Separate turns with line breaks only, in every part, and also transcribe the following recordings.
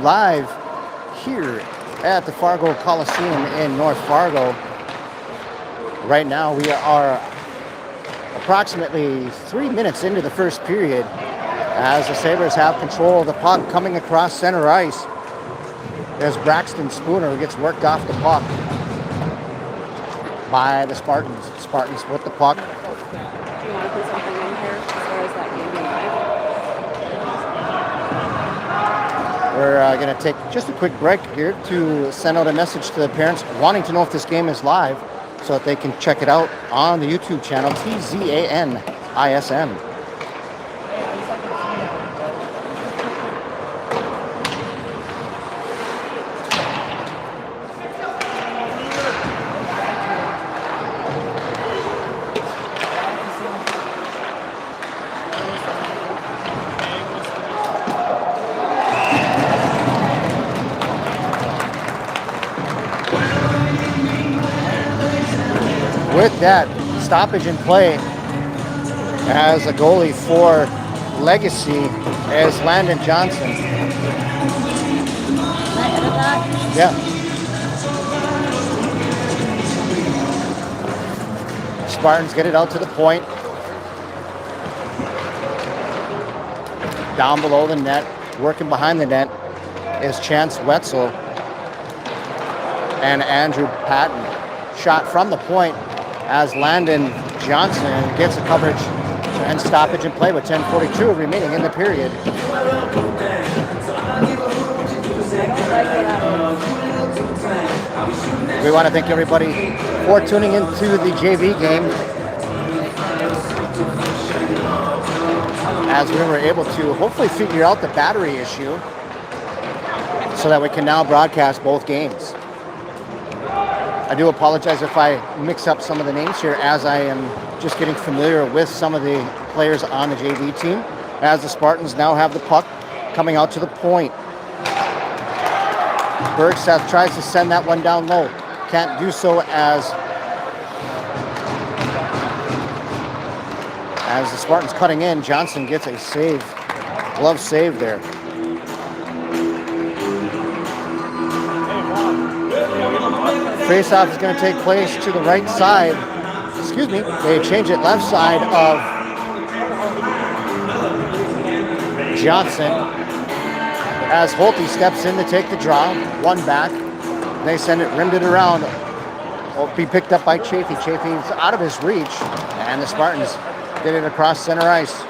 live here at the Fargo Coliseum in North Fargo. Right now we are approximately 3 minutes into the first period as the Sabres have control of the puck coming across center ice. There's Braxton Spooner who gets worked off the puck by the Spartans. Spartans with the puck.
Do you want to put something in here as far as that game being live?
We're going to take just a quick break here to send out a message to the parents wanting to know if this game is live so that they can check it out on the YouTube channel TZANISM. With that stoppage in play as a goalie for Legacy is Landon Johnson.
Can I edit that?
Yeah. Spartans get it out to the point. Down below the net, working behind the net is Chance Wetzel and Andrew Patton. Shot from the point as Landon Johnson gets the coverage and stoppage in play with 10:42 remaining in the period. We want to thank everybody for tuning into the JV game as we were able to hopefully figure out the battery issue so that we can now broadcast both games. I do apologize if I mix up some of the names here as I am just getting familiar with some of the players on the JV team as the Spartans now have the puck coming out to the point. Bergstaff tries to send that one down low. Can't do so as the Spartans cutting in. Johnson gets a save, glove save there. Faceoff is going to take place to the right side. Excuse me, they change it left side of Johnson as Holte steps in to take the draw. One back. They send it, rimmed it around. Will be picked up by Chafee. Chafee's out of his reach, and the Spartans get it across center ice.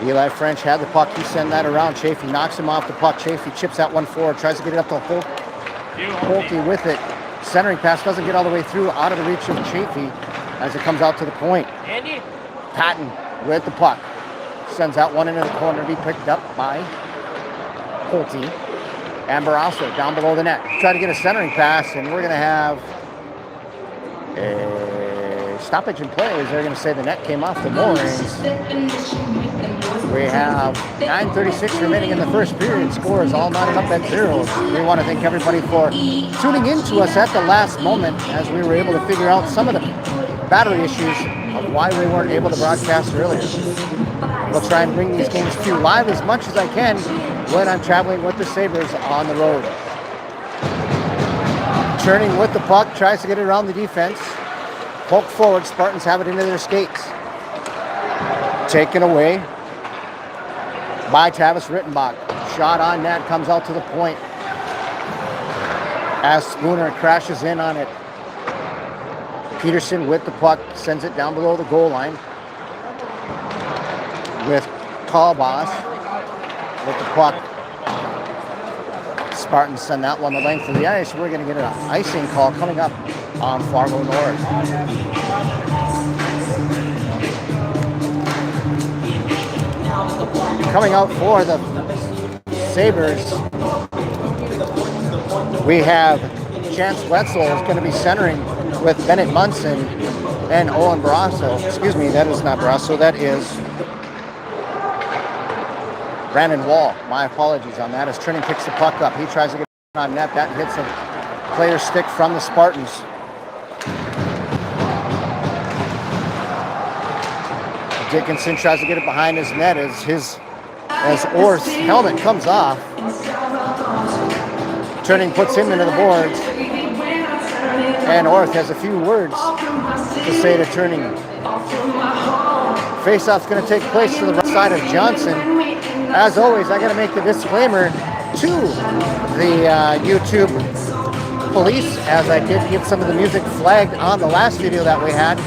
Eli French had the puck. He sent that around. Chafee knocks him off the puck. Chafee chips that one forward, tries to get it up to Holte with it. Centering pass doesn't get all the way through, out of the reach of Chafee as it comes out to the point.
Andy?
Patton with the puck. Sends that one into the corner to be picked up by Holte. And Barrasso down below the net. Try to get a centering pass, and we're going to have a stoppage in play as they're going to say the net came off the moorings. We have 9:36 remaining in the first period. Score is all knotted up at zeros. We want to thank everybody for tuning in to us at the last moment as we were able to figure out some of the battery issues of why we weren't able to broadcast earlier. We'll try and bring these games to you live as much as I can when I'm traveling with the Sabres on the road. Turning with the puck, tries to get it around the defense. Poke forward, Spartans have it into their skates. Taken away by Travis Rittenbach. Shot on net, comes out to the point as Spooner crashes in on it. Peterson with the puck, sends it down below the goal line with Kalbas with the puck. Spartans send that one the length of the ice. We're going to get an icing call coming up on Fargo North. Coming out for the Sabres, we have Chance Wetzel is going to be centering with Bennett Munson and Owen Barrasso. Excuse me, that is not Barrasso, that is Brandon Wall. My apologies on that as Trinity picks the puck up. He tries to get on net. That hits a player's stick from the Spartans. Dickinson tries to get it behind his net as Orth's helmet comes off. Turning puts him into the boards. And Orth has a few words to say to Turning. Faceoff's going to take place to the right side of Johnson. As always, I got to make the disclaimer to the YouTube police, as I did get some of the music flagged on the last video that we had,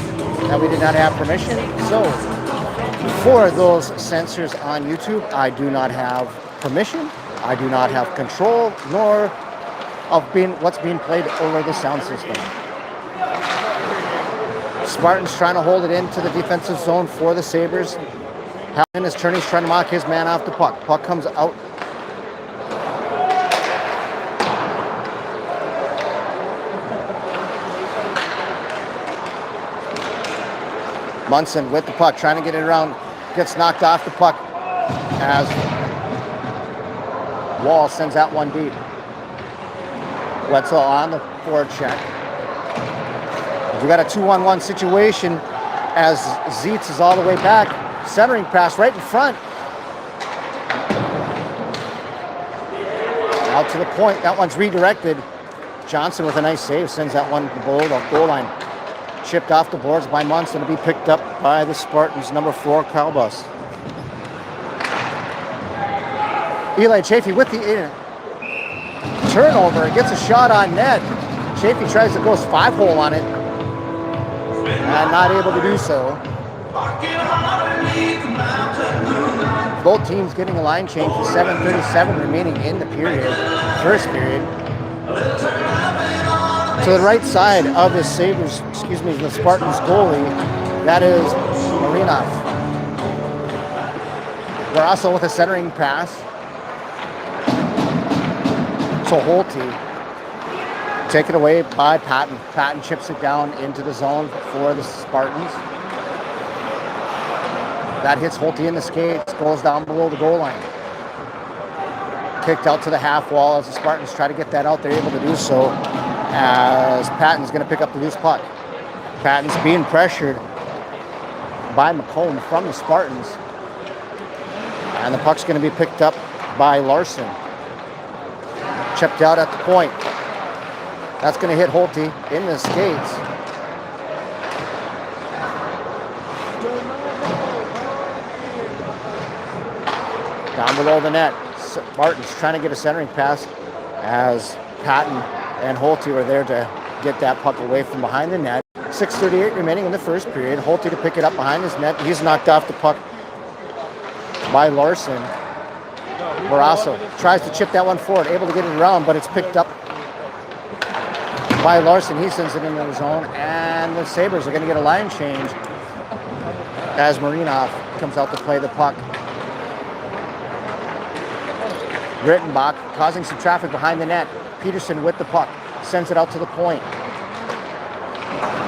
that we did not have permission. So for those censors on YouTube, I do not have permission. I do not have control, nor of what's being played over the sound system. Spartans trying to hold it into the defensive zone for the Sabres. Hallinan is turning, trying to mock his man off the puck. Puck comes out. Munson with the puck, trying to get it around. Gets knocked off the puck as Wall sends that one deep. Wetzel on the forward check. We got a 2-on-1 situation as Zietz is all the way back. Centering pass right in front. Out to the point. That one's redirected. Johnson with a nice save sends that one below the goal line. Chipped off the boards by Munson to be picked up by the Spartans, number 4, Kalbus. Eli Chafee with the turnover. Gets a shot on net. Chafee tries to go 5-hole on it. And not able to do so. Both teams getting a line change with 7:37 remaining in the period, first period. To the right side of the Sabres, the Spartans goalie, that is Marinov. We're also with a centering pass to Holtby. Taken away by Patton. Patton chips it down into the zone for the Spartans. That hits Holtby in the skates, goes down below the goal line. Kicked out to the half wall as the Spartans try to get that out. They're able to do so as Patton's going to pick up the loose puck. Patton's being pressured by McComb from the Spartans. And the puck's going to be picked up by Larson. Chipped out at the point. That's going to hit Holtby in the skates. Down below the net. Martin's trying to get a centering pass as Patton and Holtby were there to get that puck away from behind the net. 6:38 remaining in the first period. Holtby to pick it up behind his net. He's knocked off the puck by Larson. Barrasso tries to chip that one forward, able to get it around, but it's picked up by Larson. He sends it into the zone, and the Sabres are going to get a line change as Marinov comes out to play the puck. Rittenbach causing some traffic behind the net. Peterson with the puck, sends it out to the point.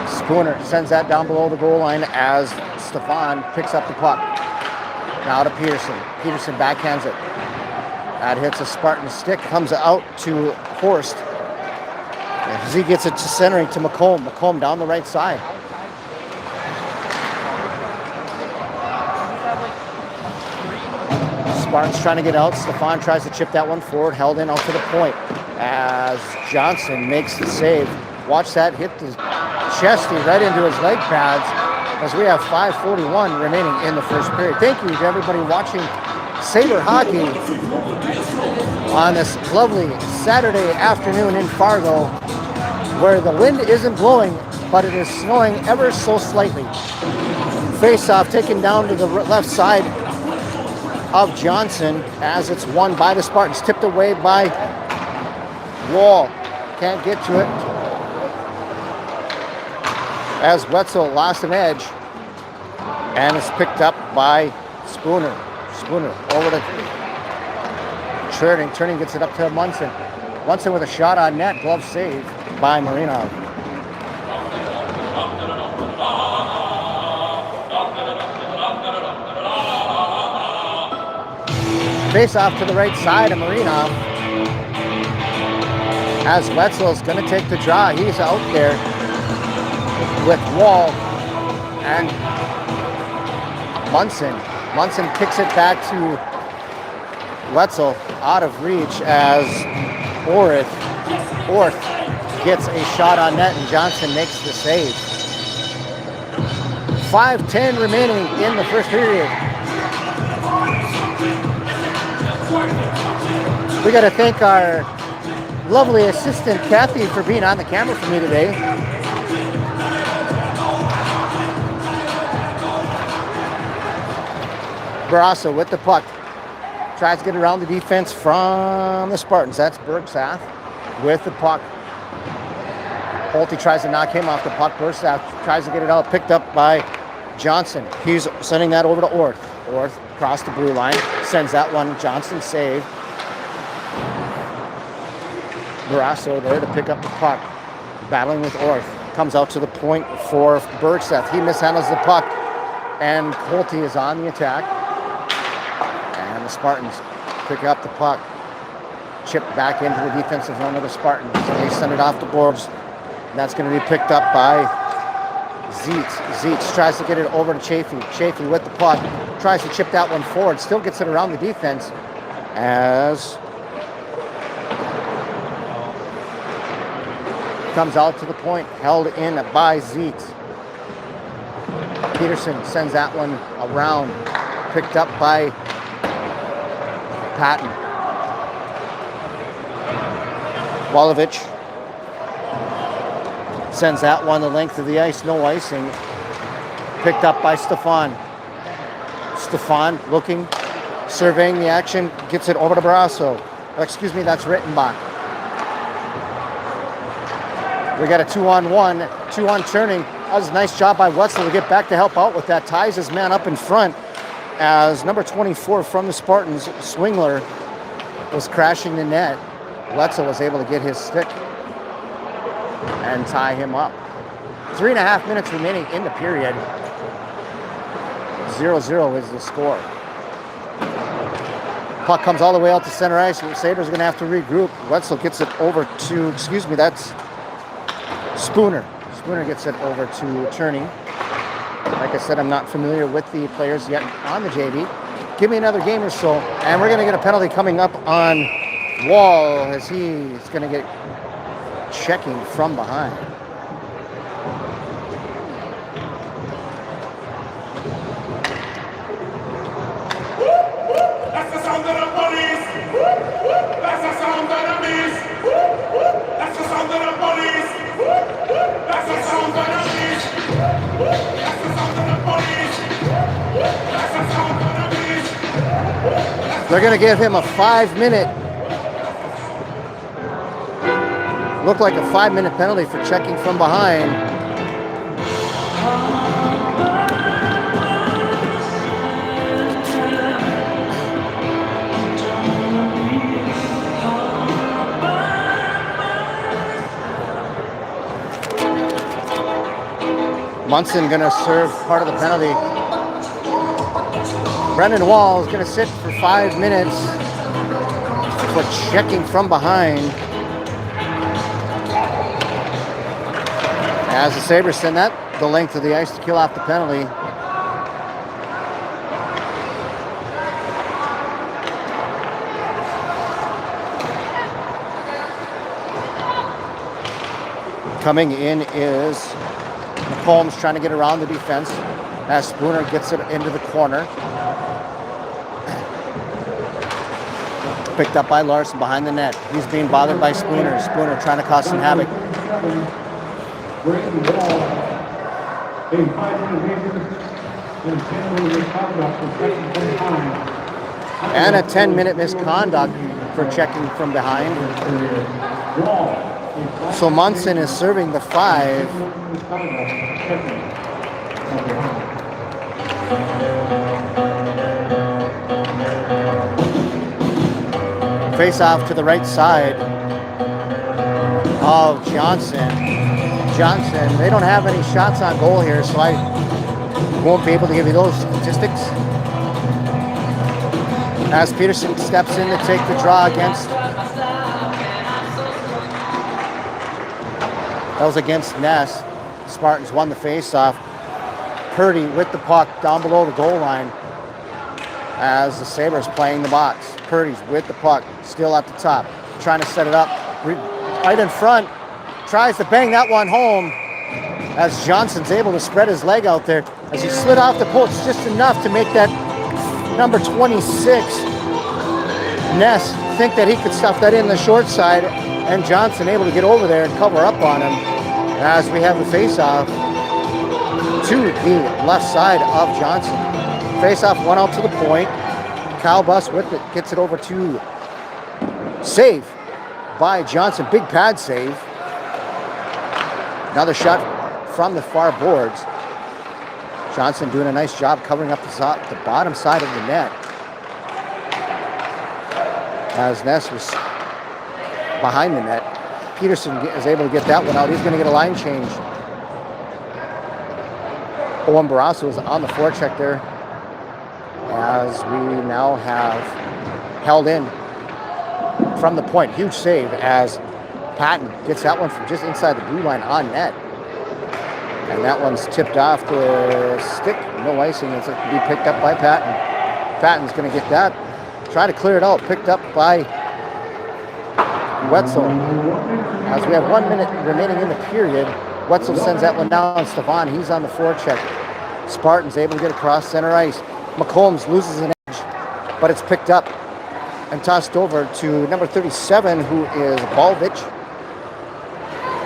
Spooner sends that down below the goal line as Stefan picks up the puck. Now to Peterson. Peterson backhands it. That hits a Spartan stick, comes out to Horst. As he gets it to centering to McComb. McComb down the right side. Spartans trying to get out. Stefan tries to chip that one forward, held in out to the point as Johnson makes the save. Watch that hit the chesty right into his leg pads as we have 5:41 remaining in the first period. Thank you to everybody watching Sabre Hockey on this lovely Saturday afternoon in Fargo, where the wind isn't blowing, but it is snowing ever so slightly. Face-off taken down to the left side of Johnson as it's won by the Spartans. Tipped away by Wall. Can't get to it. As Wetzel lost an edge. And it's picked up by Spooner. Spooner over to Turning. Turning gets it up to Munson. Munson with a shot on net. Glove save by Marinov. Face off to the right side of Marinov. As Wetzel's going to take the draw. He's out there with Wall and Munson. Munson kicks it back to Wetzel, out of reach as Orth gets a shot on net and Johnson makes the save. 5:10 remaining in the first period. We got to thank our lovely assistant Kathy for being on the camera for me today. Barrasso with the puck. Tries to get around the defense from the Spartans. That's Bergsath with the puck. Holte tries to knock him off the puck. Bergsath tries to get it out. Picked up by Johnson. He's sending that over to Orth. Orth across the blue line. Sends that one. Johnson save. Barrasso there to pick up the puck. Battling with Orth. Comes out to the point for Bergsath. He mishandles the puck. And Holte is on the attack. The Spartans pick up the puck, chip back into the defensive zone of the Spartans. They send it off the boards. And that's going to be picked up by Zeitz. Zeitz tries to get it over to Chafee. Chafee with the puck, tries to chip that one forward, still gets it around the defense as comes out to the point, held in by Zeitz. Peterson sends that one around, picked up by Patton. Walovich sends that one the length of the ice, no icing. Picked up by Stefan. Stefan looking, surveying the action, gets it over to Barrasso. Excuse me, that's Rittenbach. We got a 2-on-1, 2-on turning. That was a nice job by Wetzel to get back to help out with that. Ties his man up in front. As number 24 from the Spartans, Swingler, was crashing the net. Wetzel was able to get his stick and tie him up. 3.5 minutes remaining in the period. 0-0 is the score. Puck comes all the way out to center ice. The Sabres are going to have to regroup. Wetzel gets it over to, excuse me, that's Spooner. Spooner gets it over to Turney. Like I said, I'm not familiar with the players yet on the JV. Give me another game or so, and we're going to get a penalty coming up on Wall as he's going to get checking from behind.
That's the sound of the police! That's the sound of the beast! That's the sound of the police! That's the sound of the beast! That's the sound of the police! That's the sound of the beast!
They're going to give him a 5-minute, look like a 5-minute penalty for checking from behind. Munson going to serve part of the penalty. Brendan Wall is going to sit for 5 minutes for checking from behind. As the Sabres send that the length of the ice to kill off the penalty. Coming in is Holmes trying to get around the defense as Spooner gets it into the corner. Picked up by Larson behind the net. He's being bothered by Spooner. Spooner trying to cause some havoc. And a 10-minute misconduct for checking from behind. So Munson is serving the 5. Face off to the right side of Johnson. Johnson, they don't have any shots on goal here, so I won't be able to give you those statistics. As Peterson steps in to take the draw against, that was against Ness. Spartans won the face-off. Purdy with the puck down below the goal line as the Sabres playing the box. Purdy's with the puck, still at the top, trying to set it up. Right in front, tries to bang that one home as Johnson's able to spread his leg out there as he slid off the post just enough to make that number 26 Ness think that he could stuff that in the short side, and Johnson able to get over there and cover up on him as we have the face-off to the left side of Johnson. Face-off one out to the point. Kyle Buss with it, gets it over to save by Johnson. Big pad save. Another shot from the far boards. Johnson doing a nice job covering up the bottom side of the net. As Ness was behind the net. Peterson is able to get that one out. He's going to get a line change. Owen Barrasso is on the forecheck there as we now have held in from the point. Huge save as Patton gets that one from just inside the blue line on net. And that one's tipped off the stick. No icing. It's going to be picked up by Patton. Patton's going to get that. Try to clear it out. Picked up by Wetzel. As we have 1 minute remaining in the period, Wetzel sends that one down. Stefan, he's on the forecheck. Spartan's able to get across center ice. McCombs loses an edge, but it's picked up and tossed over to number 37, who is Balvich.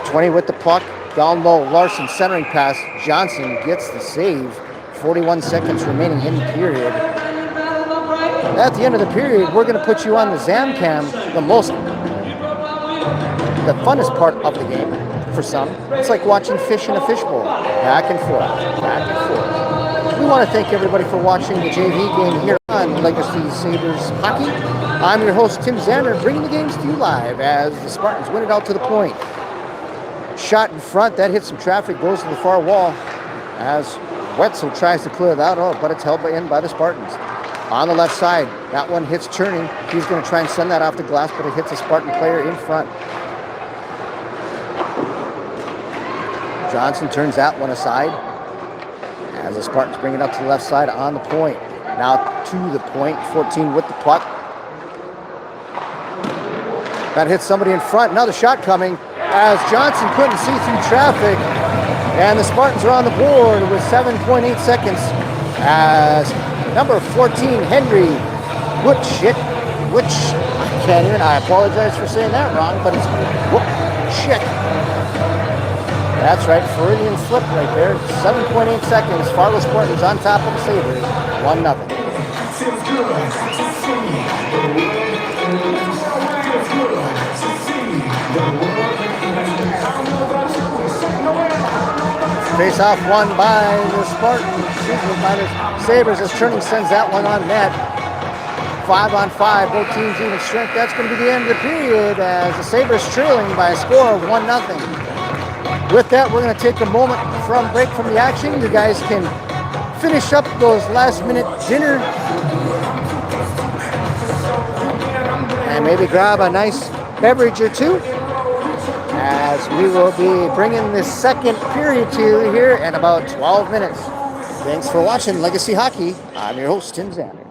20 with the puck. Down low, Larson centering pass. Johnson gets the save. 41 seconds remaining in the period. At the end of the period, we're going to put you on the Zamcam, the funnest part of the game for some. It's like watching fish in a fishbowl. Back and forth, back and forth. We want to thank everybody for watching the JV game here on Legacy Sabres Hockey. I'm your host, Tim Zander, bringing the games to you live as the Spartans win it out to the point. Shot in front, that hits some traffic, goes to the far wall as Wetzel tries to clear that out, but it's held in by the Spartans. On the left side, that one hits Churning. He's going to try and send that off the glass, but it hits a Spartan player in front. Johnson turns that one aside as the Spartans bring it up to the left side on the point. Now to the point, 14 with the puck. That hits somebody in front. Another shot coming as Johnson couldn't see through traffic. And the Spartans are on the board with 7.8 seconds as number 14, Henry I apologize for saying that wrong, but it's Whoop-Chick. That's right, Floridian flip right there. 7.8 seconds. Fargo Spartans on top of the Sabres. 1-0. Face off won by the Spartans. By the Sabres as Churning sends that one on net. 5-on-5, both teams even strength. That's going to be the end of the period as the Sabres trailing by a score of 1-0. With that, we're going to take a moment from break from the action. You guys can finish up those last-minute dinner and maybe grab a nice beverage or two as we will be bringing this second period to you here in about 12 minutes. Thanks for watching Legacy Hockey. I'm your host, Tim Zander.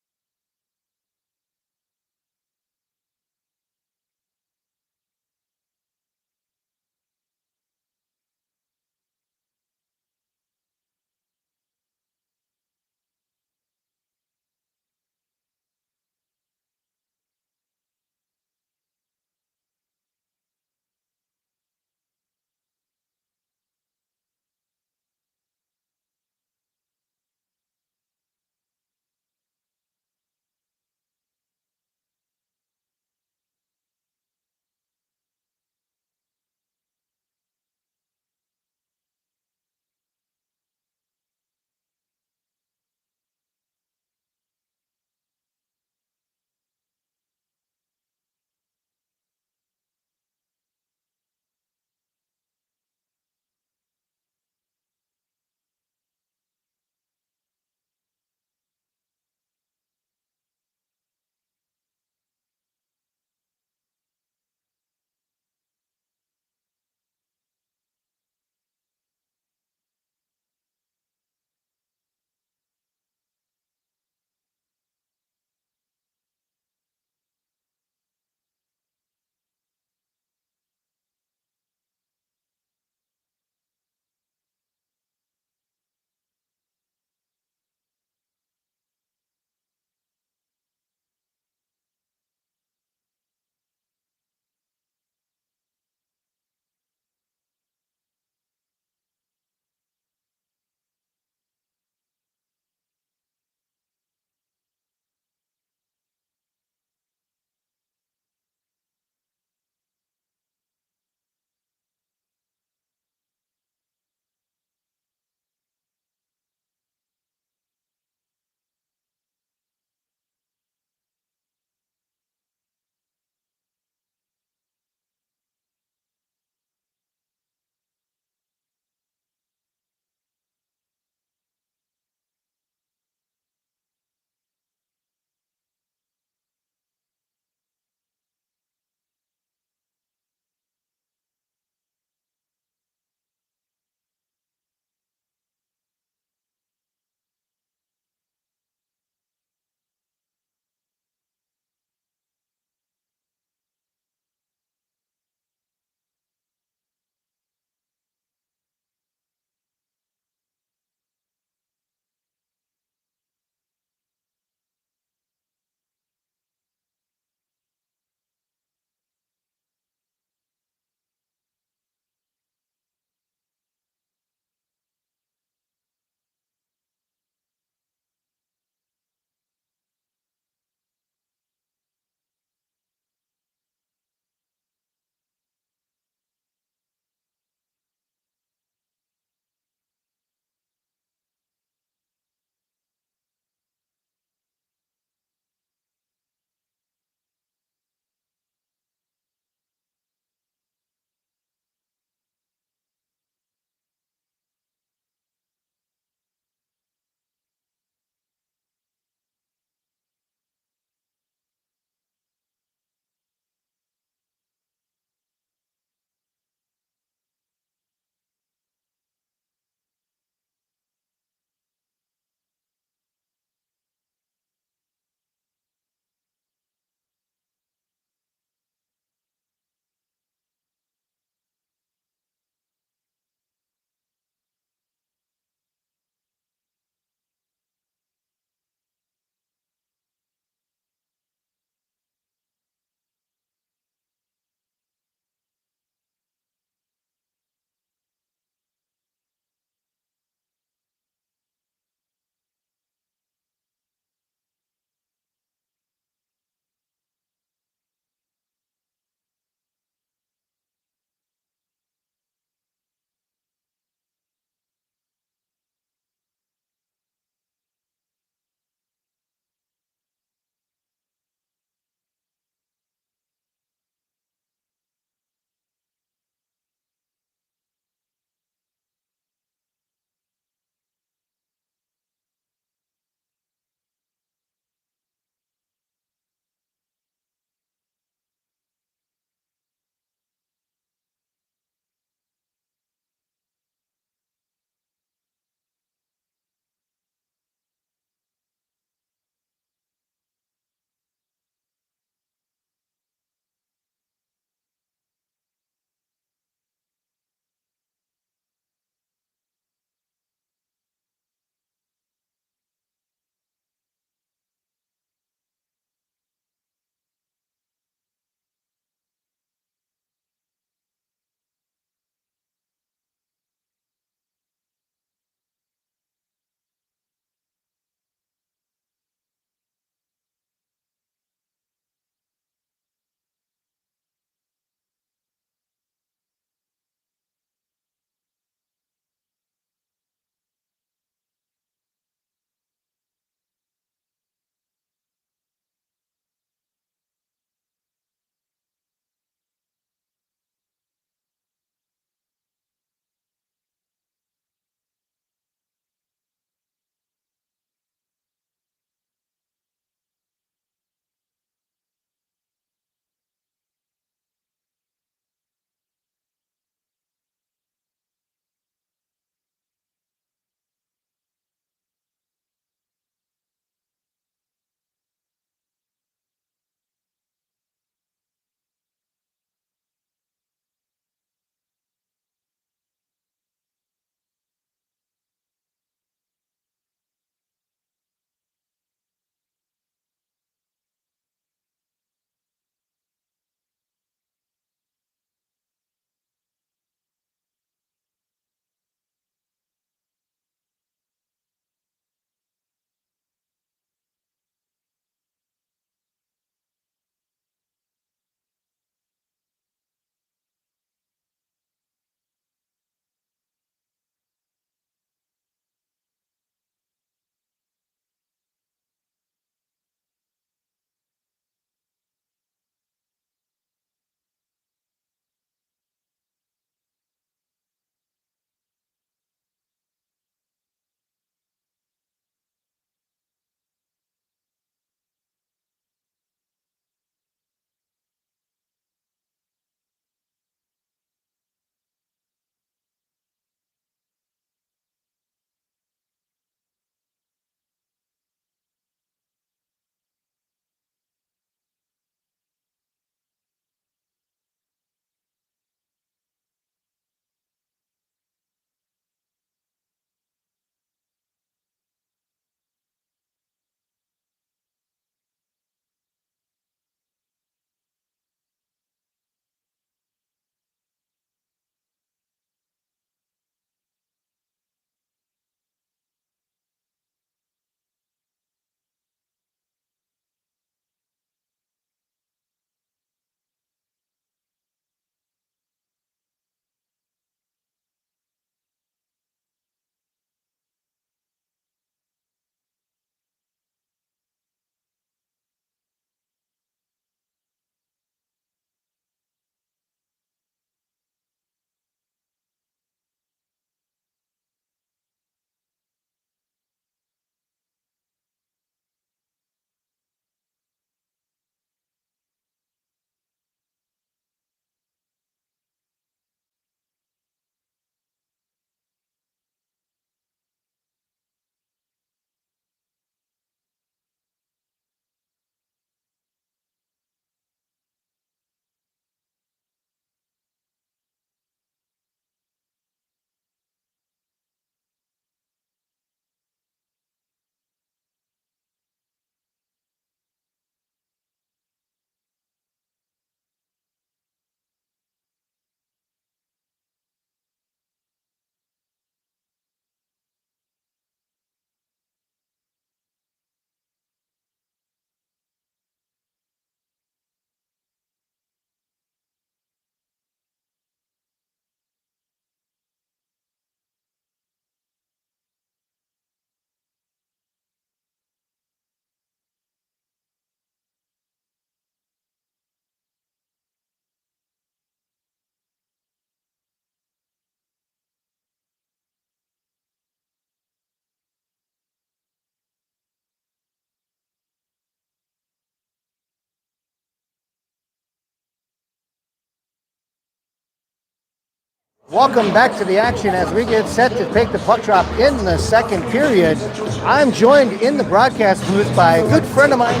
Welcome back to the action as we get set to take the puck drop in the second period. I'm joined in the broadcast booth by a good friend of mine,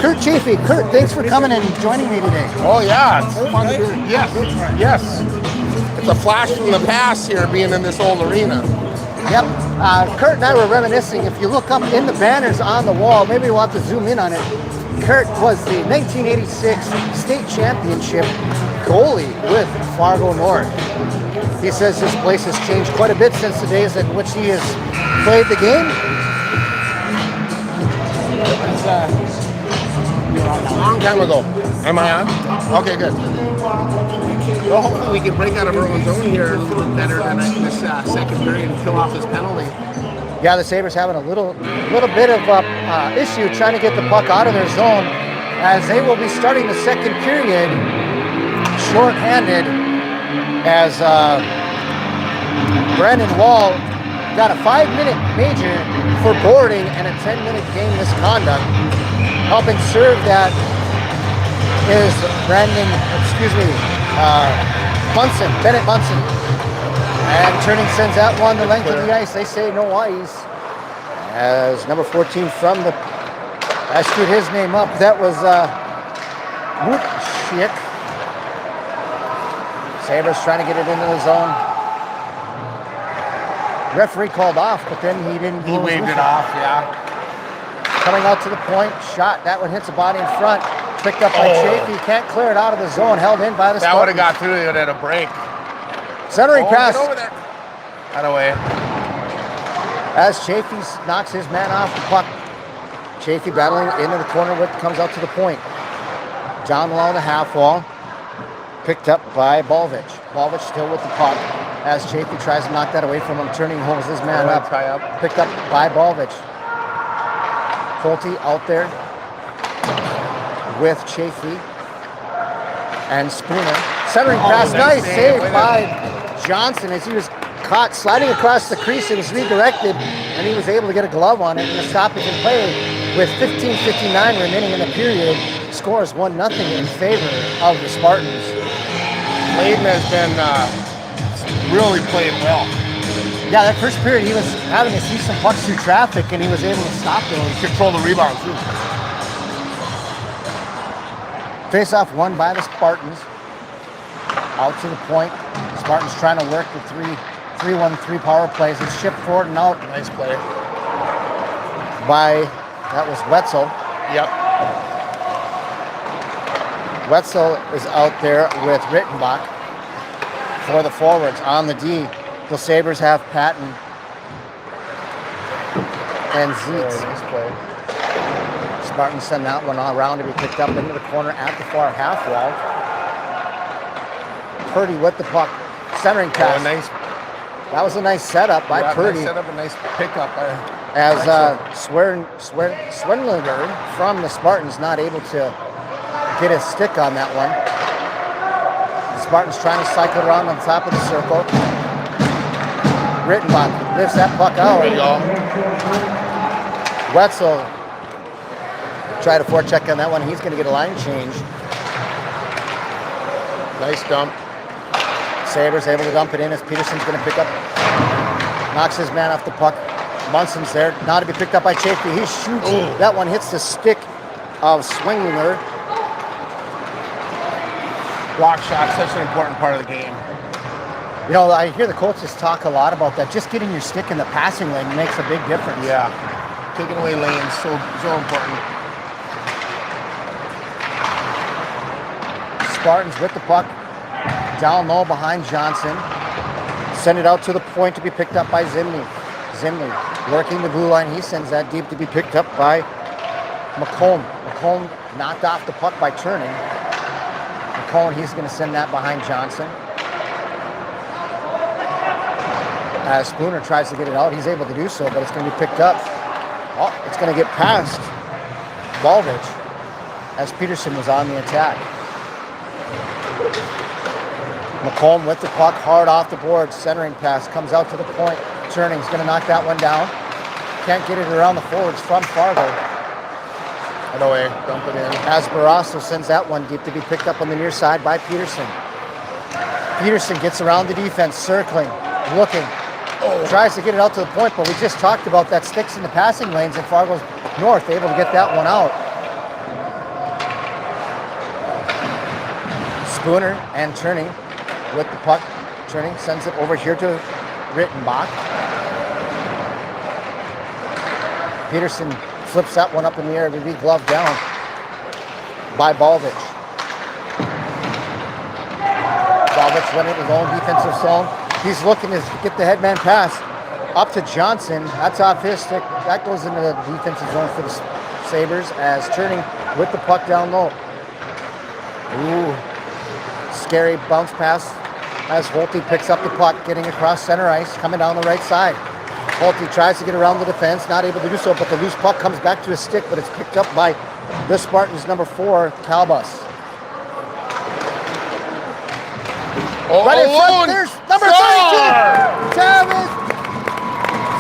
Kurt Chafee. Kurt, thanks for coming and joining me today.
Oh yeah, it's fun to hear. Yes. It's a flash from the past here being in this old arena.
Yep. Kurt and I were reminiscing. If you look up in the banners on the wall, maybe we'll have to zoom in on it. Kurt was the 1986 state championship goalie with Fargo North. He says this place has changed quite a bit since the days in which he has played the game.
A long time ago. Am I on? Okay, good. Well, hopefully we can break out of our own zone here a little bit better than this second period and kill off this penalty.
Yeah, the Sabres having a little bit of issue trying to get the puck out of their zone as they will be starting the second period short-handed as Brandon Wall got a 5-minute major for boarding and a 10-minute game misconduct. Helping serve that is Bennett Munson. And turning sends that one the length of the ice. They say no ice. As number 14 from the, I screwed his name up. That was shit. Sabres trying to get it into the zone. Referee called off, but then he didn't.
He waved it off, yeah.
Coming out to the point, shot. That one hits a body in front. Picked up by Chafee. Can't clear it out of the zone. Held in by the
That would have got through it at a break.
Centering pass.
Get over there. That away.
As Chafee knocks his man off the puck. Chafee battling into the corner, comes out to the point. Down along the half wall. Picked up by Balvich. Balvich still with the puck. As Chafee tries to knock that away from him, turning home his man up. Picked up by Balvich. Pulte out there with Chafee and Spooner. Centering pass, nice save by Johnson as he was caught sliding across the crease. It was redirected and he was able to get a glove on it and a stoppage in play with 15:59 remaining in the period. Scores 1-0 in favor of the Spartans.
Layden has been really playing well.
Yeah, that first period he was having to see some pucks through traffic and he was able to stop those.
Control the rebound too.
Face-off won by the Spartans. Out to the point. Spartans trying to work the 3-1-3 power plays. It's shipped forward and out.
Nice play.
That was Wetzel.
Yep.
Wetzel is out there with Rittenbach for the forwards. On the D, the Sabres have Patton and Zeitz.
Nice play.
Spartans send that one around to be picked up into the corner at the far half wall. Purdy with the puck. Centering pass.
Nice.
That was a nice setup by Purdy.
Nice setup, a nice pickup.
As Swindler from the Spartans not able to get his stick on that one. The Spartans trying to cycle around on top of the circle. Rittenbach lifts that puck out.
There you go.
Wetzel tried a forecheck on that one. He's going to get a line change.
Nice dump.
Sabres able to dump it in as Peterson's going to pick up. Knocks his man off the puck. Munson's there. Now to be picked up by Chafee. He shoots.
Ooh.
That one hits the stick of Swingler.
Block shot, such an important part of the game.
You know, I hear the coaches talk a lot about that. Just getting your stick in the passing lane makes a big difference.
Yeah. Taking away lanes, so important.
Spartans with the puck. Down low behind Johnson. Send it out to the point to be picked up by Zimney. Zimney working the blue line. He sends that deep to be picked up by McComb. McComb knocked off the puck by turning. McComb, he's going to send that behind Johnson. As Spooner tries to get it out, he's able to do so, but it's going to be picked up. Oh, it's going to get past Balvich as Peterson was on the attack. McComb with the puck, hard off the board, centering pass, comes out to the point. Turning's going to knock that one down. Can't get it around the forwards from Fargo.
Right away, dump it in.
As Barrasso sends that one deep to be picked up on the near side by Peterson. Peterson gets around the defense, circling, looking, tries to get it out to the point, but we just talked about that sticks in the passing lanes and Fargo's North able to get that one out. Spooner and Turning with the puck. Turning sends it over here to Rittenbach. Peterson flips that one up in the air to be gloved down by Balvich. Balvich went into his own defensive zone. He's looking to get the headman pass up to Johnson. That's off his stick. That goes into the defensive zone for the Sabres as Turning with the puck down low. Ooh, scary bounce pass as Holte picks up the puck, getting across center ice, coming down the right side. Holte tries to get around the defense, not able to do so, but the loose puck comes back to his stick, but it's picked up by the Spartans' number 4, Calbus. Right in front, there's number 32, Tavis.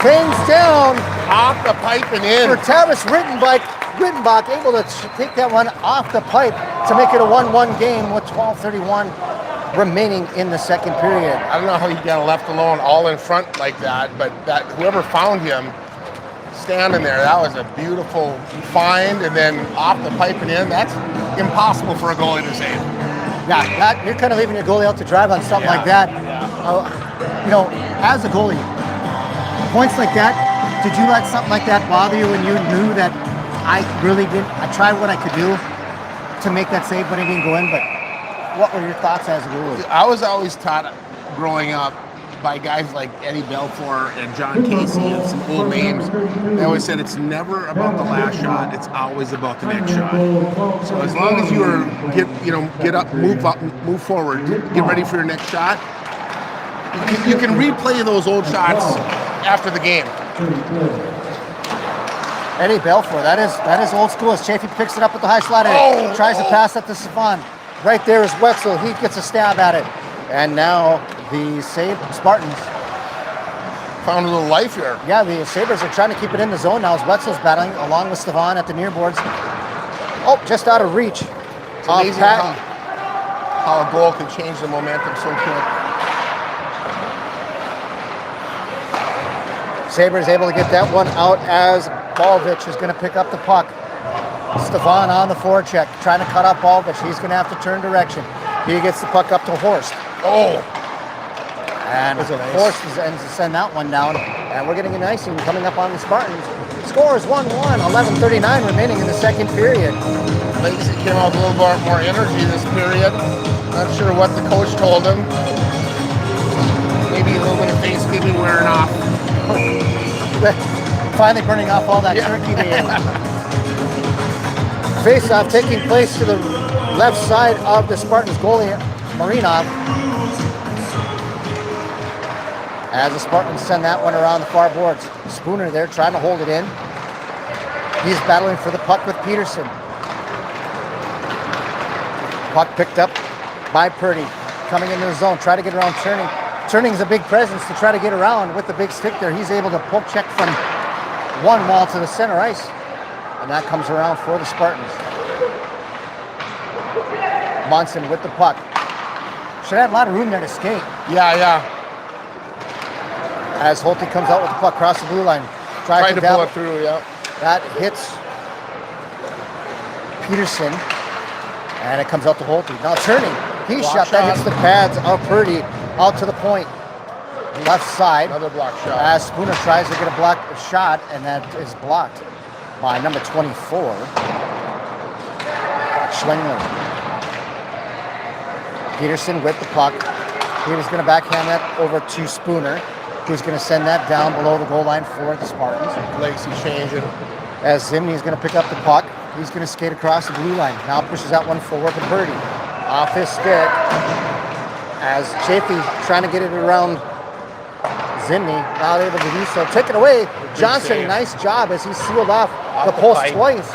Things down.
Off the pipe and in.
For Tavis Rittenbach able to take that one off the pipe to make it a 1-1 game with 12:31 remaining in the second period.
I don't know how he got left alone all in front like that, but that whoever found him standing there, that was a beautiful find, and then off the pipe and in, that's impossible for a goalie to save.
Yeah, you're kind of leaving your goalie out to drive on something like that. You know, as a goalie, points like that, did you let something like that bother you when you knew that I tried what I could do to make that save, but it didn't go in, but what were your thoughts as a goalie?
I was always taught growing up by guys like Eddie Belfour and John Casey and some old names. They always said it's never about the last shot; it's always about the next shot. So as long as you get up, move forward, get ready for your next shot. You can replay those old shots after the game.
Eddie Belfour, that is old school. As Chafee picks it up at the high slot, tries to pass it to Savon. Right there is Wetzel. He gets a stab at it. And now the Spartans
found a little life here.
Yeah, the Sabres are trying to keep it in the zone now as Wetzel's battling along with Savon at the near boards. Oh, just out of reach.
It's amazing how a goal can change the momentum so quick.
Sabres able to get that one out as Balvich is going to pick up the puck. Stefan on the forecheck, trying to cut off Balvich. He's going to have to turn direction. He gets the puck up to Horst.
Oh!
And Horst ends to send that one down. And we're getting an icing coming up on the Spartans. Score is 1-1, 11:39 remaining in the second period.
Lacey came out with a little bit more energy this period. Not sure what the coach told him. Maybe a little bit of Thanksgiving wearing off.
Finally burning off all that turkey meat. Face-off taking place to the left side of the Spartans goalie, Marinov. As the Spartans send that one around the far boards. Spooner there trying to hold it in. He's battling for the puck with Peterson. Puck picked up by Purdy. Coming into the zone, try to get around Turning. Turning's a big presence to try to get around with the big stick there. He's able to poke check from one wall to the center ice. And that comes around for the Spartans. Monson with the puck. Should have a lot of room there to skate.
Yeah.
As Holte comes out with the puck across the blue line.
Trying to pull it through, yeah.
That hits Peterson. And it comes out to Holte. Now Turning. He shot. That hits the pads of Purdy out to the point. Left side.
Another block shot.
As Spooner tries to get a block shot, and that is blocked by number 24, Schlingler. Peterson with the puck. He was going to backhand that over to Spooner, who's going to send that down below the goal line for the Spartans.
Lacey changing.
As Zimney's going to pick up the puck, he's going to skate across the blue line. Now pushes that one forward to Purdy. Off his stick. As Chafee trying to get it around Zimney, not able to do so. Take it away. Johnson, nice job as he sealed off the post twice.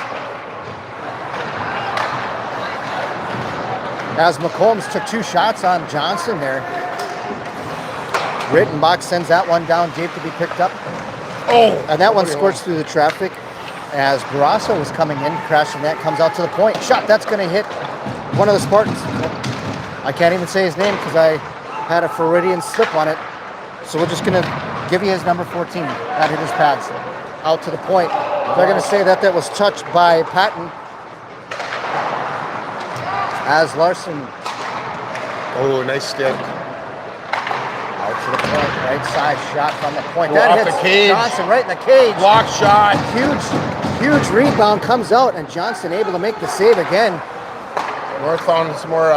As McCombs took 2 shots on Johnson there. Rittenbach sends that one down deep to be picked up.
Oh!
And that one squirts through the traffic as Barrasso was coming in, crashing that, comes out to the point. Shot, that's going to hit one of the Spartans. I can't even say his name because I had a Floridian slip on it. So we're just going to give you his number 14. That hit his pads. Out to the point. They're going to say that that was touched by Patton. As Larson.
Oh, nice stick.
Out to the point. Right side shot from the point.
Well,
that
off
hits
the cage.
Johnson right in the cage.
Block shot.
Huge rebound comes out, and Johnson able to make the save again.
North on some more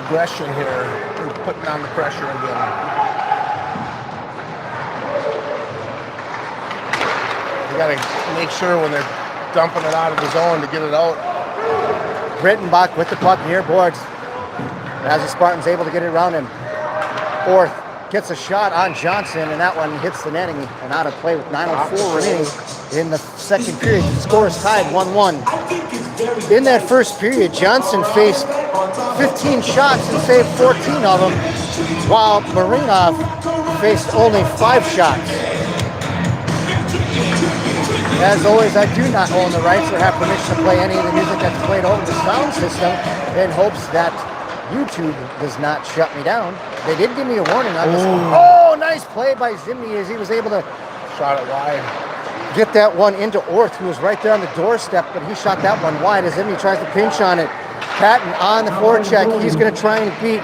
aggression here. They're putting on the pressure again. You got to make sure when they're dumping it out of the zone to get it out.
Rittenbach with the puck near boards. As the Spartans able to get it around him. Orth gets a shot on Johnson, and that one hits the netting and out of play with 9:04 remaining in the second period. The score is tied 1-1. In that first period, Johnson faced 15 shots and saved 14 of them, while Marinov faced only 5 shots. As always, I do not own the rights or have permission to play any of the music that's played over the sound system in hopes that YouTube does not shut me down. They did give me a warning on this. Oh, nice play by Zimny as he was able to
Shot it wide.
get that one into Orth, who was right there on the doorstep, but he shot that one wide as Zimny tries to pinch on it. Patton on the forecheck. He's going to try and beat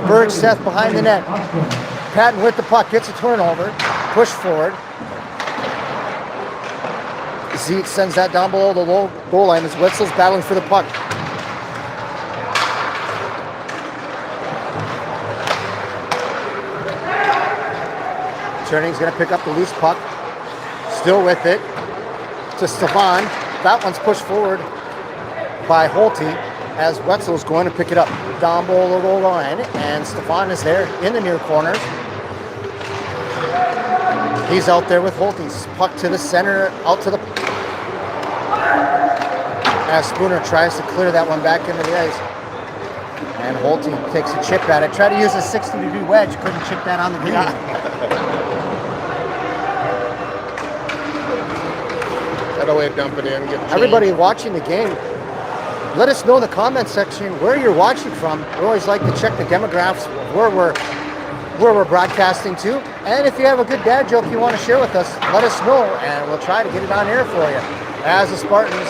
Bergseth behind the net. Patton with the puck, gets a turnover, push forward. Zeke sends that down below the low goal line as Wetzel's battling for the puck. Turning's going to pick up the loose puck. Still with it to Stefan. That one's pushed forward by Holte as Wetzel's going to pick it up down below the goal line. And Stefan is there in the near corners. He's out there with Holte's puck to the center, out to the... As Spooner tries to clear that one back into the ice. And Holte takes a chip at it. Tried to use a 60-degree wedge, couldn't chip that on the green.
Got a way to dump it in. Get
Everybody watching the game, let us know in the comment section where you're watching from. We always like to check the demographics of where we're broadcasting to. And if you have a good dad joke you want to share with us, let us know, and we'll try to get it on air for you. As the Spartans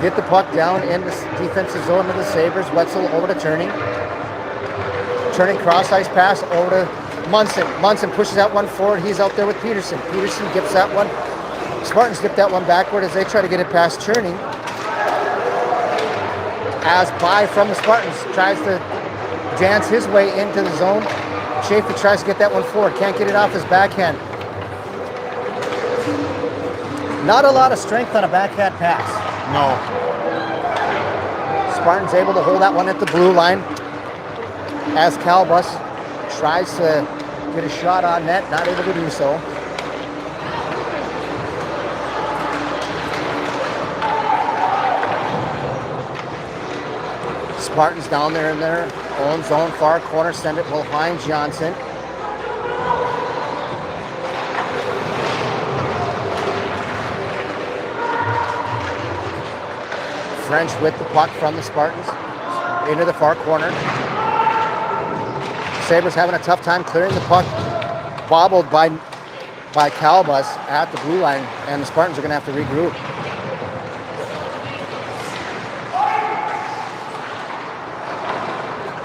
get the puck down in the defensive zone of the Sabres, Wetzel over to Turning. Turning cross-ice pass over to Munson. Munson pushes that one forward. He's out there with Peterson. Peterson gets that one. Spartans dip that one backward as they try to get it past Turning. As by from the Spartans tries to dance his way into the zone. Schaefer tries to get that one forward. Can't get it off his backhand. Not a lot of strength on a backhand pass.
No.
Spartans able to hold that one at the blue line. As Calbus tries to get a shot on net, not able to do so. Spartans down there in their own zone, far corner, send it behind Johnson. French with the puck from the Spartans into the far corner. Sabres having a tough time clearing the puck, bobbled by Calbus at the blue line, and the Spartans are going to have to regroup.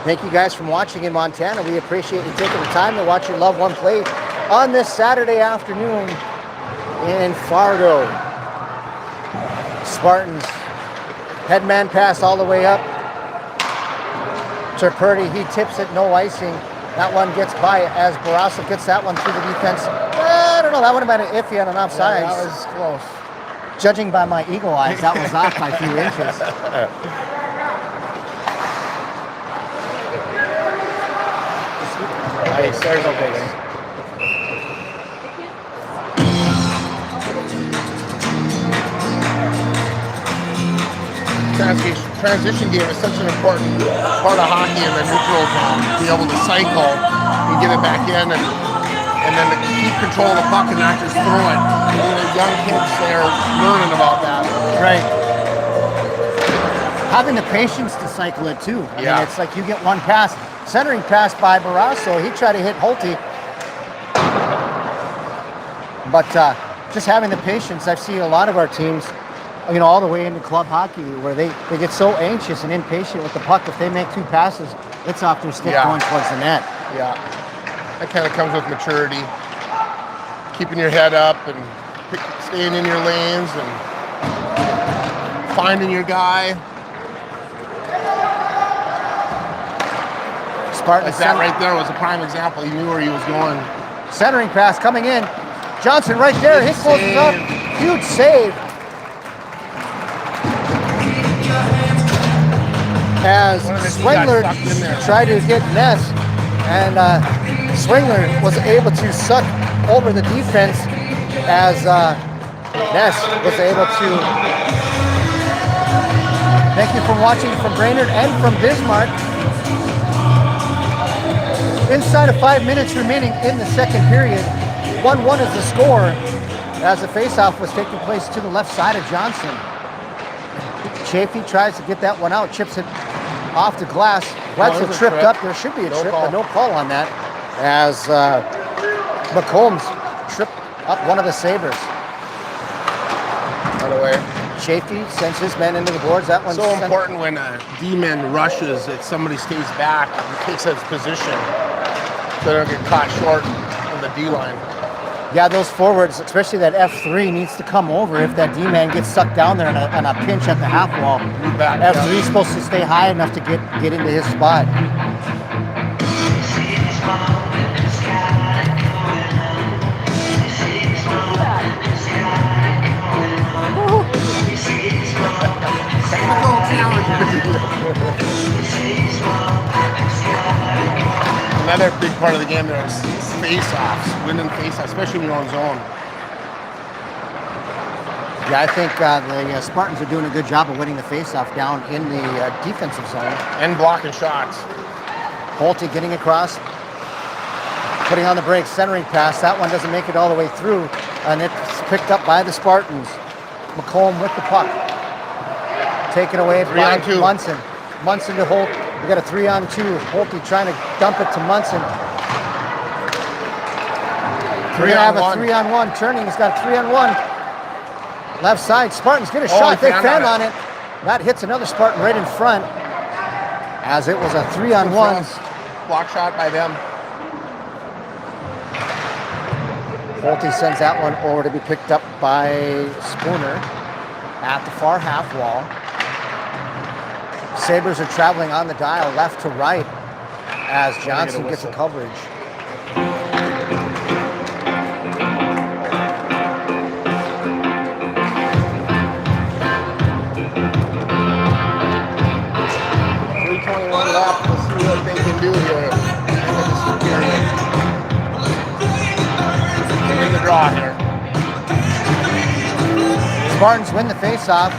Thank you guys for watching in Montana. We appreciate you taking the time to watch your loved one play on this Saturday afternoon in Fargo. Spartans, headman pass all the way up. Terperti, he tips it, no icing. That one gets by as Barasa gets that one through the defense. I don't know, that would have been iffy on an offside.
Yeah, that was close.
Judging by my eagle eyes, that was off by a few inches.
Nice, there's a base. Transition game is such an important part of hockey in the neutral zone. Be able to cycle and get it back in, and then to keep control of the puck and not just throw it. The young kids, they're learning about that.
Right. having the patience to cycle it too. I
Yeah.
mean, it's like you get one pass. Centering pass by Barrasso. He tried to hit Holte. But just having the patience, I've seen a lot of our teams, you know, all the way into club hockey where they get so anxious and impatient with the puck. If they make 2 passes, it's off their stick
Yeah.
going towards the net.
Yeah. That kind of comes with maturity. Keeping your head up and staying in your lanes and finding your guy.
Spartans
Like that right there was a prime example. He knew where he was going.
Centering pass coming in. Johnson right there. He
Big
closes up.
save.
Huge save. As
One of the D
Swingler
got sucked in there.
tried to hit Ness, and Swingler was able to suck over the defense as Ness was able to. Thank you for watching from Brainerd and from Bismarck. Inside of 5 minutes remaining in the second period, 1-1 is the score as the faceoff was taking place to the left side of Johnson. Chafee tries to get that one out, chips it off the glass. Wetzel
there's a
tripped
trip.
up. There should be a
No
trip,
call.
but no call on that as McCombs tripped up one of the Sabres.
By the way,
Chafee sends his men into the boards. That one's
so
sent-
important when a D-man rushes that somebody stays back and takes his position so they don't get caught short on the D-line.
Yeah, those forwards, especially that F3, needs to come over if that D-man gets sucked down there on a pinch at the half wall.
Move back,
F3 is
yeah.
supposed to stay high enough to get into his spot.
Technical challenges. Another big part of the game there is face-offs, winning face-offs, especially when you're on zone.
Yeah, I think the Spartans are doing a good job of winning the faceoff down in the defensive zone.
And blocking shots.
Holte getting across, putting on the brakes, centering pass. That one doesn't make it all the way through, and it's picked up by the Spartans. McComb with the puck. Taken away by
3-on-2.
Munson. Munson to Holt. We got a 3-on-2. Holte trying to dump it to Munson. We're gonna have a
3-on-1.
3-on-1. Turning, he's got a 3-on-1. Left side, Spartans get a
Oh,
shot.
he
They
fanned
fan
on
on it. That hits another Spartan right in front. As it was a 3-on-1.
Block shot by them.
Holte sends that one over to be picked up by Spooner at the far half wall. Sabres are traveling on the dial left to right as Johnson gets a coverage.
Left. Let's see what they can do here. In the draw here.
Spartans win the faceoff.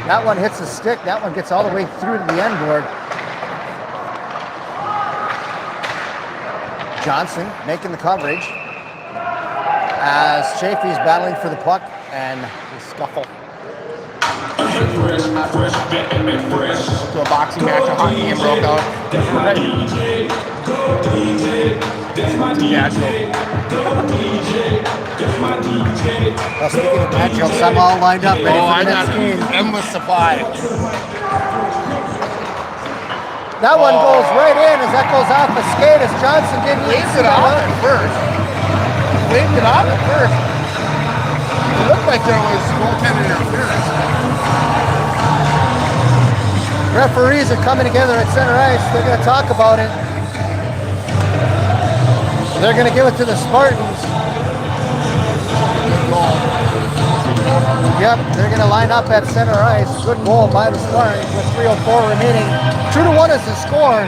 That one hits the stick. That one gets all the way through to the end board. Johnson making the coverage as Chafee's battling for the puck and the scuffle.
To a boxing match, a hockey game broke out.
Well, speaking of matchups, I'm all lined up ready
Oh,
for
I
the
got
next game.
endless supply.
That one goes right in as that goes off the skate as Johnson didn't
Waved it off at first. Waved it off at first. It looked like there was goaltender interference.
Referees are coming together at center ice. They're going to talk about it. They're going to give it to the Spartans. Yep, they're going to line up at center ice. Good goal by the Spartans with 3:04 remaining. 2-1 is the score.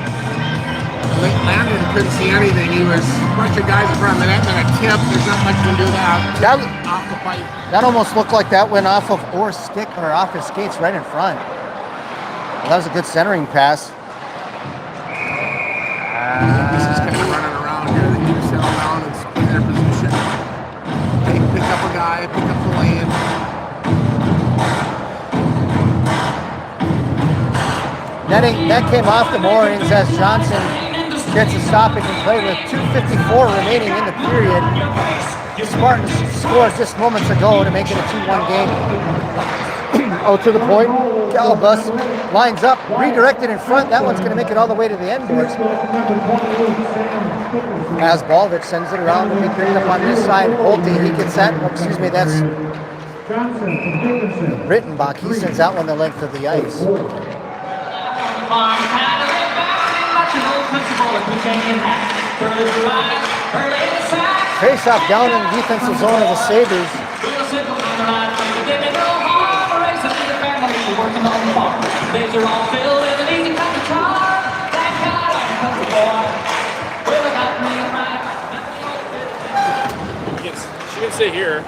Landon couldn't see anything. He was a bunch of guys in front of the net and a tip. There's not much you can do that. Off the pipe.
That almost looked like that went off of Orr's stick or off his skates right in front. Well, that was a good centering pass.
This is kind of running around here. They need to settle down and spin their position. Pick up a guy, pick up the lane.
That came off the moorings as Johnson gets a stoppage and play with 2:54 remaining in the period. Spartans scored just moments ago to make it a 2-1 game. Oh, to the point. Calabus lines up, redirected in front. That one's going to make it all the way to the end boards. As Balvich sends it around to be picked up on this side. Holte, he gets that. Excuse me, that's Rittenbach. He sends that one the length of the ice. Face off down in the defensive zone of the Sabres.
She can sit here.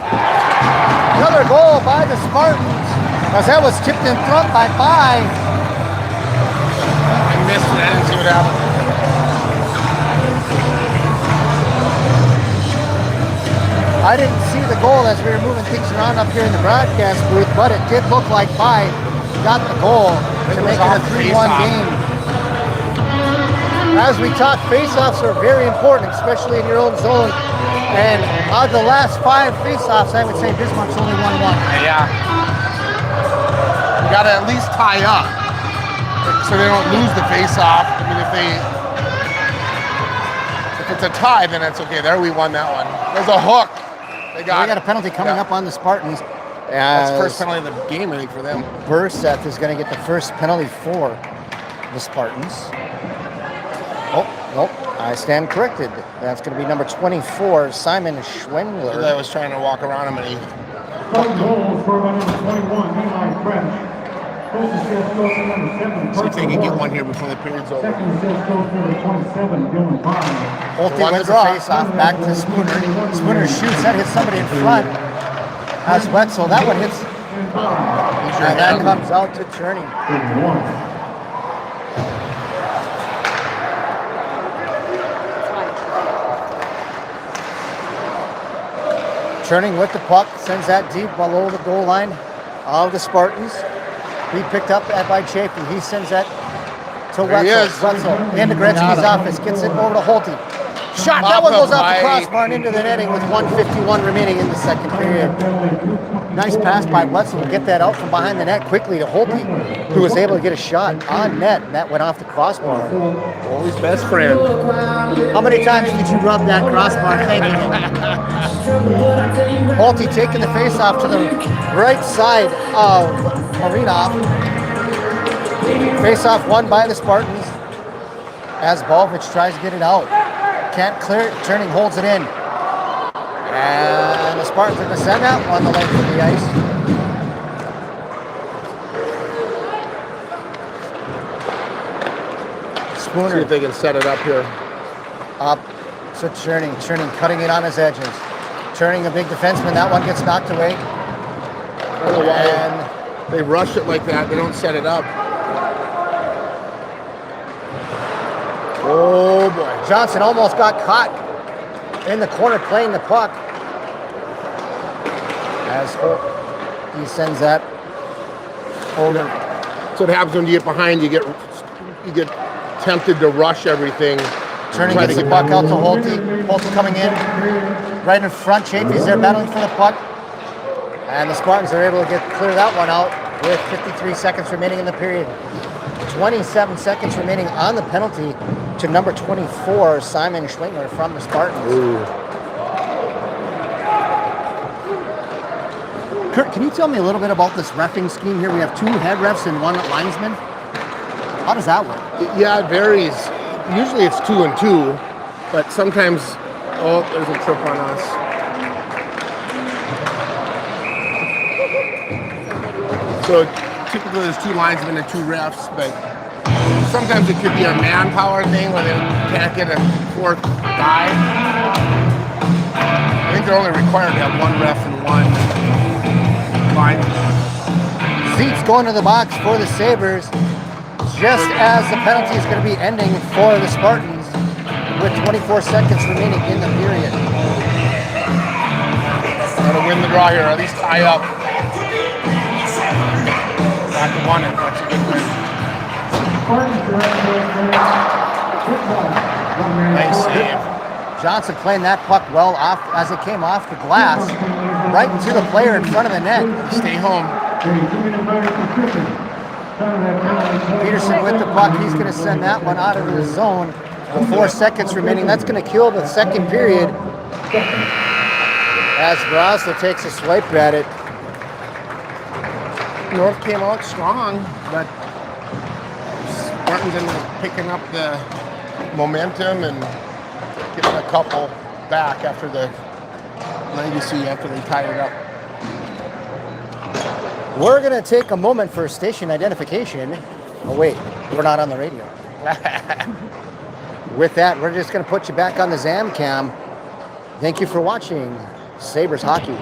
Another goal by the Spartans, as that was tipped in front by Bai.
I missed it. I didn't see what happened.
I didn't see the goal as we were moving things around up here in the broadcast booth, but it did look like Bai got the goal to make it a 3-1 game. As we talk, face-offs are very important, especially in your own zone. And of the last 5 face-offs, I would say Bismarck's only won 1.
Yeah. You got to at least tie up so they don't lose the face-off. I mean, if it's a tie, then it's okay. There, we won that one. There's a hook. They got
a penalty coming up on the Spartans.
That's the first penalty of the game, I think, for them.
Burseth is going to get the first penalty for the Spartans. Oh, nope. I stand corrected. That's going to be number 24, Simon Schwengler.
I was trying to walk around him and he... See if they can get one here before the period's over.
Holte wins the face-off back to Spooner. Spooner shoots, that hits somebody in front. As Wetzel, that one hits. And that comes out to Churning. Churning with the puck, sends that deep below the goal line of the Spartans. He picked up that by Chafee. He sends that to Wetzel. Wetzel into Gretzky's office, gets it over to Holte. Shot, that one goes off the crossbar and into the netting with 1:51 remaining in the second period. Nice pass by Wetzel to get that out from behind the net quickly to Holte, who was able to get a shot on net, and that went off the crossbar.
Always best friend.
How many times did you rub that crossbar thinking it? Holte taking the face-off to the right side of Marinov. Face-off won by the Spartans as Balvich tries to get it out. Can't clear it. Churning holds it in. And the Spartans are going to send that one the length of the ice. Spooner.
See if they can set it up here.
Up to Churning. Churning cutting it on his edges. Churning, a big defenseman. That one gets knocked away.
I don't know why they rush it like that. They don't set it up.
Oh boy. Johnson almost got caught in the corner playing the puck. As he sends that over.
So what happens when you get behind, you get tempted to rush everything.
Churning gets the puck out to Holte. Holte coming in. Right in front. Chafee's there battling for the puck. And the Spartans are able to clear that one out with 53 seconds remaining in the period. 27 seconds remaining on the penalty to number 24, Simon Schwingler from the Spartans.
Ooh.
Kurt, can you tell me a little bit about this reffing scheme here? We have 2 head refs and 1 linesman. How does that work?
Yeah, it varies. Usually it's 2 and 2, but sometimes, oh, there's a trip on us. So typically there's 2 linesmen and 2 refs, but sometimes it could be a manpower thing where they can't get a 4th guy. I think they're only required to have 1 ref and 1 lineman.
Zeke's going to the box for the Sabres, just as the penalty is going to be ending for the Spartans with 24 seconds remaining in the period.
Gotta win the draw here, or at least tie up. Not to win it, that's a good win. Nice save.
Johnson playing that puck well off as it came off the glass, right into the player in front of the net.
Stay home.
Peterson with the puck. He's going to send that one out of the zone with 4 seconds remaining. That's going to kill the second period as Brosler takes a swipe at it.
North came out strong, but Spartans ended up picking up the momentum and getting a couple back after the legacy after they tied it up.
We're going to take a moment for station identification. Oh, wait, we're not on the radio. With that, we're just going to put you back on the Zam Cam. Thank you for watching Sabres Hockey.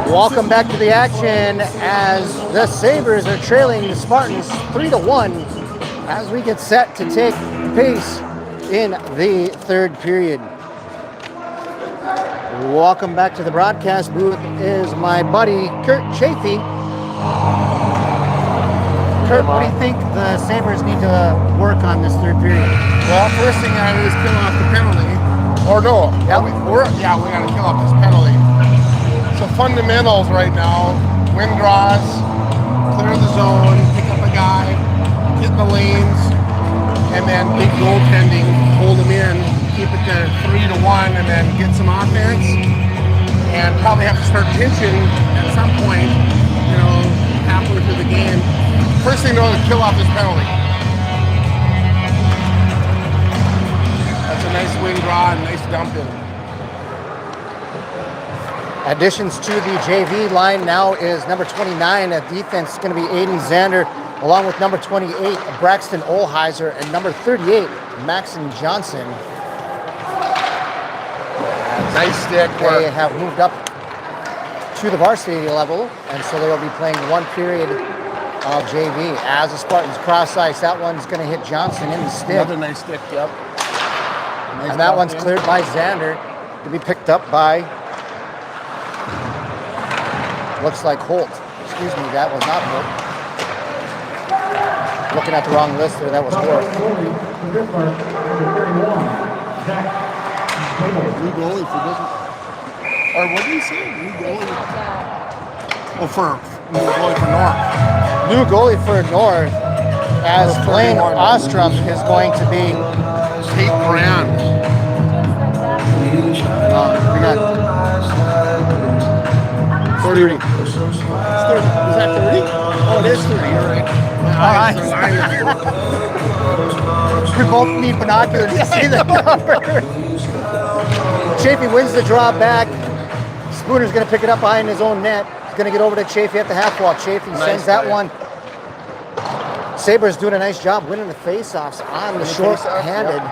Welcome back to the action as the Sabres are trailing the Spartans 3-1 as we get set to take pace in the third period. Welcome back to the broadcast booth is my buddy Kurt Chafee. Kurt, what do you think the Sabres need to work on this third period?
Well, first thing I do is kill off the penalty. Or no, we got to kill off this penalty. So fundamentals right now, wind draws, clear the zone, pick up a guy, get in the lanes, and then big goaltending, hold them in, keep it to 3-1, and then get some offense. And probably have to start pitching at some point, halfway through the game. First thing to do is kill off this penalty. That's a nice wind draw and nice dump in.
Additions to the JV line now is number 29 at defense. It's going to be Aiden Zander, along with number 28, Braxton Olheiser, and number 38, Maxon Johnson.
Nice stick work.
They have moved up to the varsity level, and so they will be playing one period of JV. As the Spartans cross ice, that one's going to hit Johnson in the stick.
Another nice stick, yep. Nice
And that one's cleared by Zander to be picked up by, looks like Holt. Excuse me, that was not Holt. Looking at the wrong list there, that was Holt.
New goalie for business. Or what did he say? New goalie? Oh, for new goalie for North.
New goalie for North, as Blaine Ostrom is going to be
Kate Brand.
we got 30.
Is that 30? Oh, it is 30, all right.
All right. We both need binoculars to see the number. Chafee wins the draw back. Spooner's going to pick it up behind his own net. He's going to get over to Chafee at the half wall. Chafee sends that one. Sabres doing a nice job winning the faceoffs on the short-handed.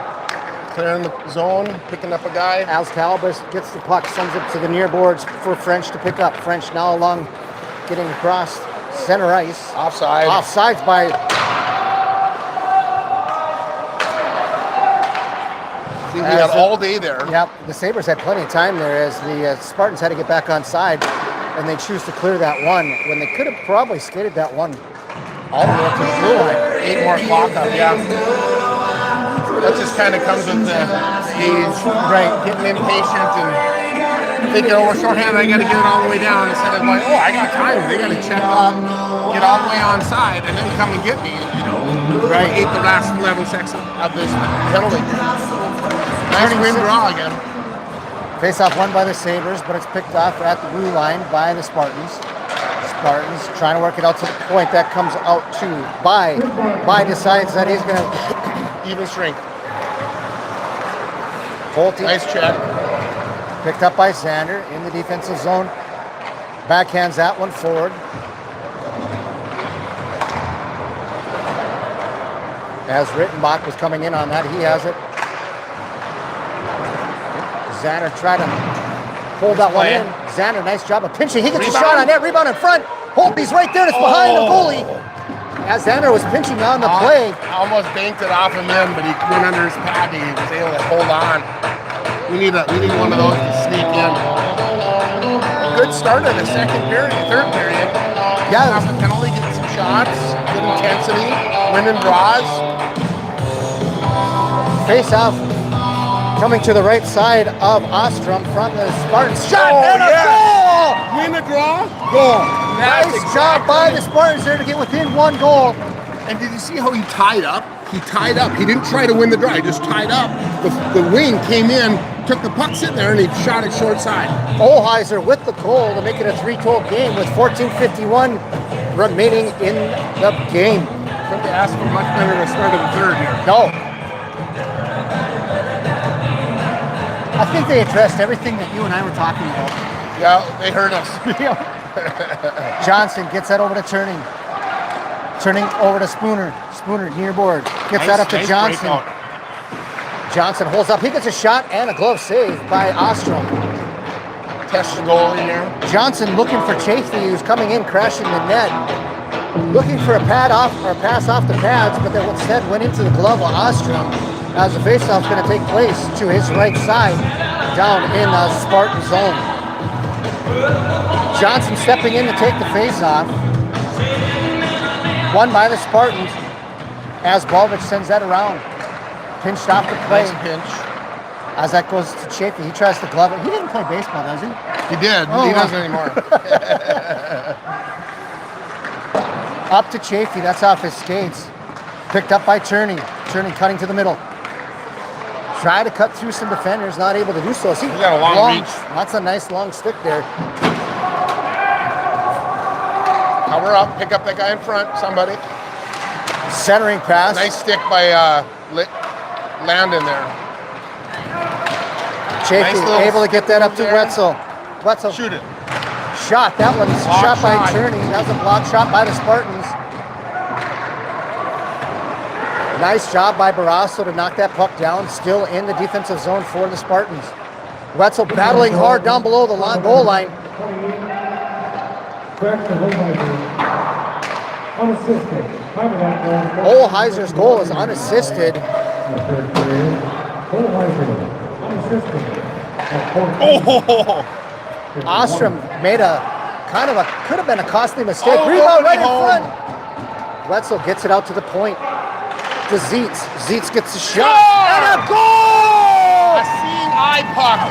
Clearing the zone, picking up a guy.
As Talbot gets the puck, sends it to the near boards for French to pick up. French now along, getting across center ice.
Offside.
Offsides by...
We had all day there.
Yep, the Sabres had plenty of time there as the Spartans had to get back on side, and they choose to clear that one when they could have probably skated that one all the way up to the blue line.
8 more clock up, yeah. That just kind of comes with the age,
Right.
getting impatient and thinking, oh, we're shorthanded, I got to get it all the way down, instead of like, oh, I got time, they got to check up, get all the way on side, and then come and get me,
Right.
8 the last 11 seconds of this penalty. Nice wind draw again.
Face-off won by the Sabres, but it's picked off at the blue line by the Spartans. Spartans trying to work it out to the point that comes out to By. By decides that he's going to
Even strength.
Holt.
Nice check.
Picked up by Zander in the defensive zone. Backhands that one forward. As Rittenbach was coming in on that, he has it. Zander tried to hold that one in. Zander, nice job of pinching. He gets a shot on that rebound in front. Holtby's right there. It's behind the goalie. As Zander was pinching on the play.
Almost banked it off him in, but he went under his pad and he was able to hold on. We need one of those to sneak in. A good start of the third period.
Yeah.
Off the penalty, getting some shots, good intensity, winning draws.
Face off. Coming to the right side of Ostrom from the Spartans. Shot and a goal!
Win a draw?
Goal.
That's
Nice job by the Spartans there to get within one goal.
And did you see how he tied up? He tied up. He didn't try to win the draw. He just tied up. The wing came in, took the puck sitting there, and he shot it short side.
Olheiser with the goal to make it a 3-goal game with 14:51 remaining in the game.
Couldn't ask for much better to start of the third here.
No. I think they addressed everything that you and I were talking about.
Yeah, they hurt us.
Johnson gets that over to Turning. Turning over to Spooner. Spooner near board. Gets that up to Johnson.
Breakout.
Johnson holds up. He gets a shot and a glove save by Ostrom.
Test the goalie here.
Johnson looking for Chafee, who's coming in, crashing the net. Looking for a pass off the pads, but then instead went into the glove of Ostrom as the faceoff is going to take place to his right side down in the Spartan zone. Johnson stepping in to take the faceoff. Won by the Spartans as Balvich sends that around. Pinched off the play.
Nice pinch.
As that goes to Chafee, he tries to glove it. He didn't play baseball, does he?
He did.
Oh,
he
wow.
doesn't anymore.
Up to Chafee, that's off his skates. Picked up by Cherney. Cherney cutting to the middle. Try to cut through some defenders, not able to do so. See,
He's got a long reach.
That's a nice long stick there.
Cover up. Pick up that guy in front. Somebody.
Centering pass.
Nice stick by Landon there.
Chafee
Nice little
able to get that up to
there.
Wetzel. Wetzel
Shoot it.
shot. That one's
Block
shot by
shot.
Cherney. That was a block shot by the Spartans. Nice job by Barrasso to knock that puck down. Still in the defensive zone for the Spartans. Wetzel battling hard down below the goal line. Olheiser's goal is unassisted.
Oh!
Ostrom made could have been a costly mistake.
Oh,
Rebound right in
home.
front. Wetzel gets it out to the point. To Zietz. Zietz gets a shot.
Score!
And a goal!
A seeing eye puck.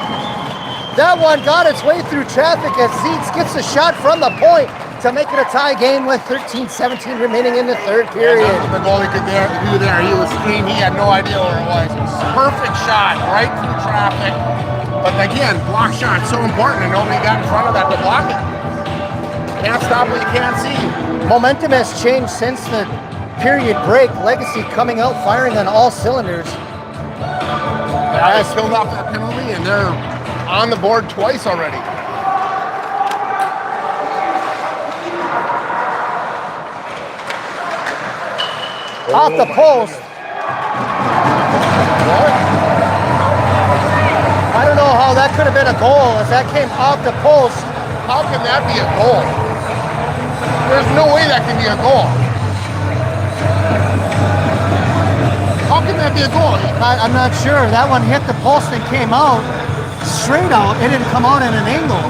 That one got its way through traffic as Zietz gets a shot from the point to make it a tie game with 13-17 remaining in the third period.
That's what the goalie could do there. He was clean. He had no idea where it was. Perfect shot right through traffic. But again, block shot so important, and nobody got in front of that to block it. Can't stop what you can't see.
Momentum has changed since the period break. Legacy coming out firing on all cylinders.
They killed off that penalty, and they're on the board twice already.
Off the post. I don't know how that could have been a goal as that came off the post.
How can that be a goal? There's no way that can be a goal. How can that be a goal?
I'm not sure. That one hit the post and came out straight out. It didn't come out at an angle.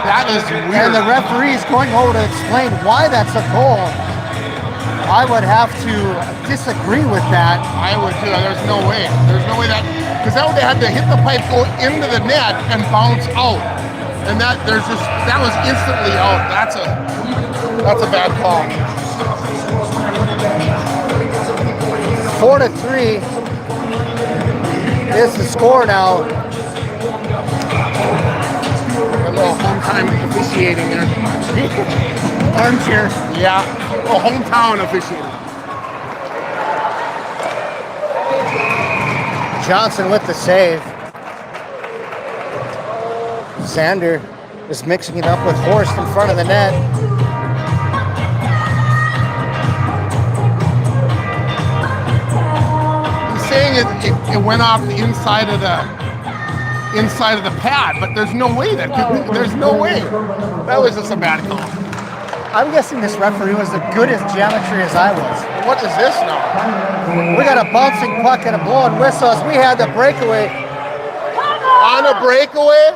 That is weird.
And the referee's going over to explain why that's a goal. I would have to disagree with that.
I would too. There's no way. There's no way that, because that would have had to hit the pipe, go into the net, and bounce out. And that was instantly out. That's a bad call.
4-3 is the score now.
A little home time officiating there.
Armchair.
Yeah. Oh, hometown officiating.
Johnson with the save. Sander is mixing it up with Horst in front of the net.
He's saying it went off the inside of the pad, but there's no way that could be. There's no way. That was just a bad call.
I'm guessing this referee was as good as geometry as I was.
What is this now?
We got a bouncing puck and a blowing whistle as we had the breakaway.
On a breakaway?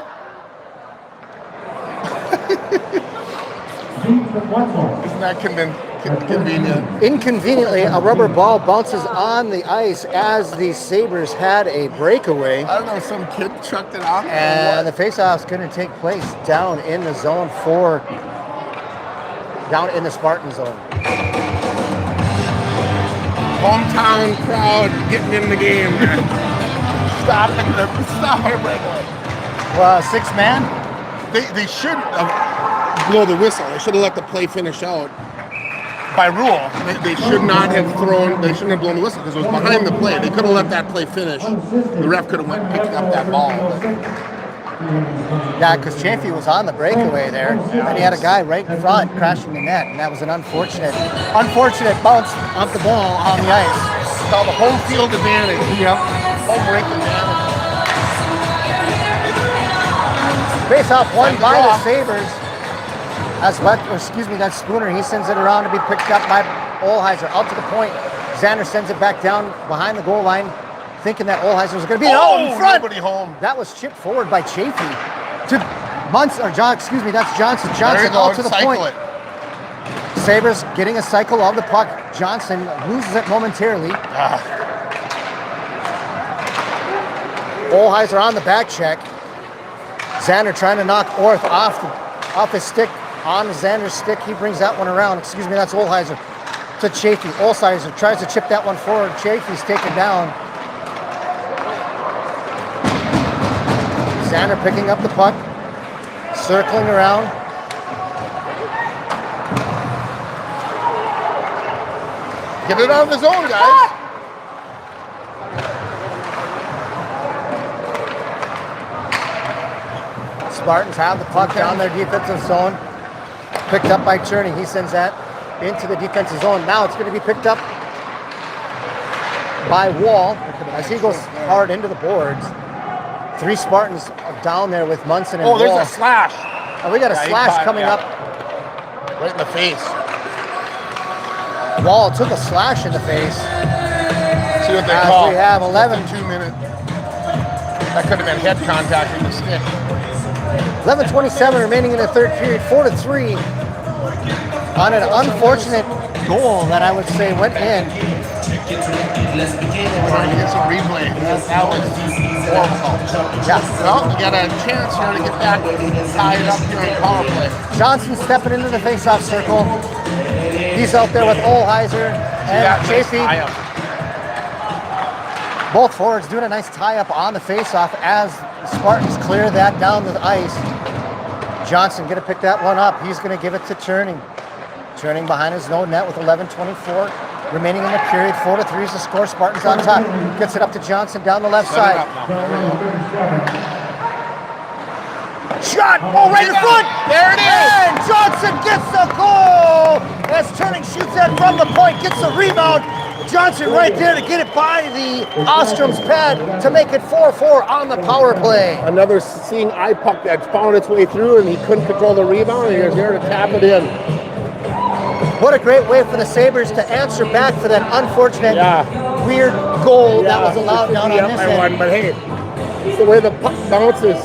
Isn't that convenient?
Inconveniently, a rubber ball bounces on the ice as the Sabres had a breakaway.
I don't know, some kid chucked it off.
And the faceoff is going to take place down in the zone down in the Spartan zone.
Hometown crowd getting in the game. Stop it, breakaway.
Well, 6-man?
They should have blow the whistle. They should have let the play finish out. By rule, they should not have thrown. They shouldn't have blown the whistle because it was behind the play. They could have let that play finish. The ref could have went and picked up that ball.
Yeah, because Chafee was on the breakaway there, and he had a guy right in front crashing the net, and that was an unfortunate bounce of the ball on the ice.
It's called the home field advantage.
Yep.
Home rink advantage.
Face-off won
Send it
by the
off.
Sabres. That's Spooner. He sends it around to be picked up by Olheiser. Out to the point. Xander sends it back down behind the goal line, thinking that Olheiser was going to be out in front.
Nobody home.
That was chipped forward by Chafee to that's Johnson.
There
Johnson
you go.
out to the
Cycle
point.
it.
Sabres getting a cycle of the puck. Johnson loses it momentarily. Olheiser on the back check. Xander trying to knock Orth off his stick. On Xander's stick, he brings that one around. That's Olheiser to Chafee. Olheiser tries to chip that one forward. Chafee's taken down. Xander picking up the puck, circling around.
Get it out of the zone, guys.
Spartans have the puck down their defensive zone. Picked up by Cherney. He sends that into the defensive zone. Now it's going to be picked up by Wall as he goes hard into the boards. 3 Spartans down there with Munson and Wall.
There's a slash.
And we got a slash coming up.
Right in the face.
Wall took a slash in the face.
See what they
As
call.
we have 11.
2 minute. That could have been head contact with the stick.
11:27 remaining in the third period. 4-3 on an unfortunate goal that I would say went in.
We're going to get some replay. That was horrible.
Yeah.
Well, we got a chance here to get back tied up here in power play.
Johnson stepping into the face-off circle. He's out there with Olheiser and Chafee. Both forwards doing a nice tie-up on the face-off as the Spartans clear that down the ice. Johnson going to pick that one up. He's going to give it to Churning. Churning behind his own net with 11:24 remaining in the period. 4-3 is the score. Spartans on top. Gets it up to Johnson down the left side. Shot! Oh, right in front!
There it is!
And Johnson gets the goal! As Churning shoots that from the point, gets the rebound. Johnson right there to get it by the Ostrom's pad to make it 4-4 on the power play.
Another seeing eye puck that found its way through and he couldn't control the rebound and he was there to tap it in.
What a great way for the Sabres to answer back for that unfortunate, weird goal that was allowed down on this end.
But hey, it's the way the puck bounces.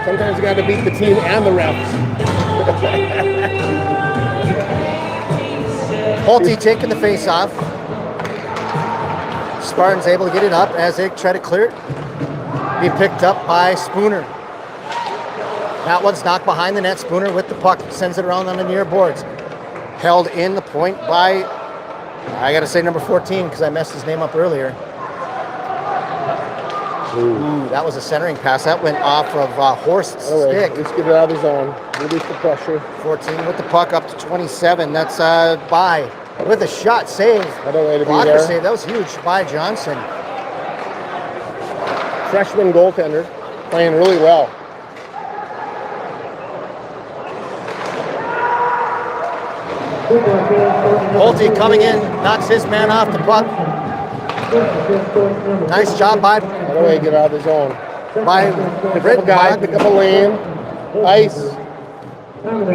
Sometimes you got to beat the team and the refs.
Pulte taking the face off. Spartans able to get it up as they try to clear it. Be picked up by Spooner. That one's knocked behind the net. Spooner with the puck sends it around on the near boards. Held in the point by, I got to say number 14 because I messed his name up earlier. Ooh, that was a centering pass. That went off of Horst's stick.
Let's get it out of the zone. Release the pressure.
14 with the puck up to 27. That's by with a shot save.
What a way to be
Blocker
there.
save. That was huge by Johnson.
Freshman goaltender playing really well.
Pulte coming in, knocks his man off the puck. Nice job by
How do I get out of the zone?
Red
Pick up a guy, pick up a lane, ice.
And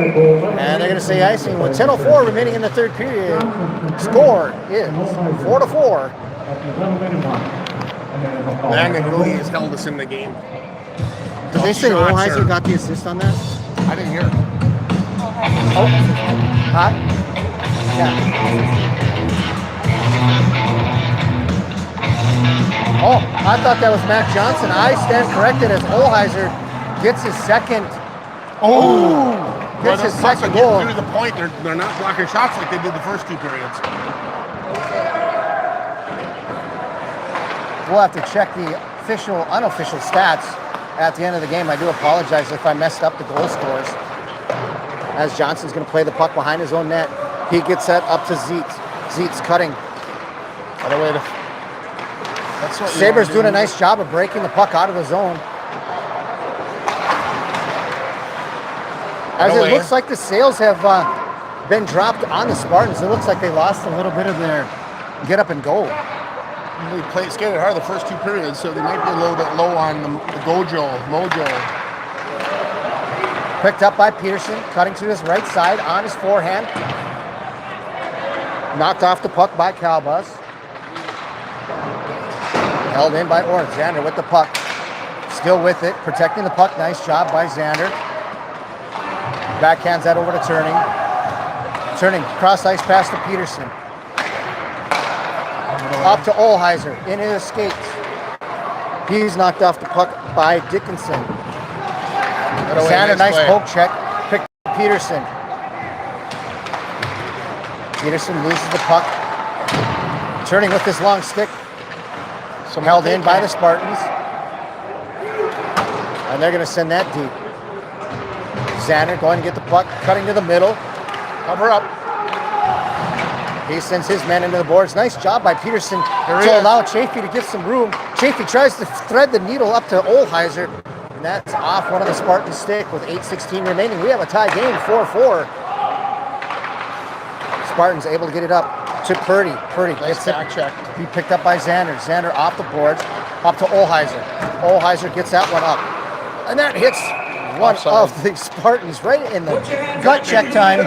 they're going to say icing with 10:04 remaining in the third period. Score is 4-4.
Landon really has held us in the game.
Did they say
Shots
Olheiser
are-
got the assist on that?
I didn't hear it.
Huh? Yeah. Oh, I thought that was Matt Johnson. I stand corrected as Olheiser gets his second. Gets his second goal.
Through the point, they're not blocking shots like they did the first 2 periods.
We'll have to check the official, unofficial stats at the end of the game. I do apologize if I messed up the goal scores. As Johnson's going to play the puck behind his own net. He gets that up to Zeitz. Zeitz cutting.
Other way to. That's what you
Sabres
wanna
doing
do.
a nice job of breaking the puck out of the zone. As it looks like the sails have been dropped on the Spartans. It looks like they lost a little bit of their get up and go.
They skated hard the first 2 periods, so they might be a little bit low on the mojo.
Picked up by Peterson, cutting to his right side on his forehand. Knocked off the puck by Calbus. Held in by Orange. Xander with the puck. Still with it, protecting the puck. Nice job by Xander. Backhands that over to Turning. Turning, cross ice pass to Peterson. Up to Olheiser, in his skates. He's knocked off the puck by Dickinson. Xander, nice poke check. Picked up Peterson. Peterson loses the puck. Turning with his long stick. Held in by the Spartans. And they're going to send that deep. Xander going to get the puck, cutting to the middle. Cover up. He sends his man into the boards. Nice job by Peterson to allow Chafee to get some room. Chafee tries to thread the needle up to Olheiser. And that's off one of the Spartans' stick with 8:16 remaining. We have a tie game, 4-4. Spartans able to get it up to Purdy. Purdy
Nice back check.
He picked up by Xander. Xander off the boards, up to Olheiser. Olheiser gets that one up. And that hits one of the Spartans right in the gut check time.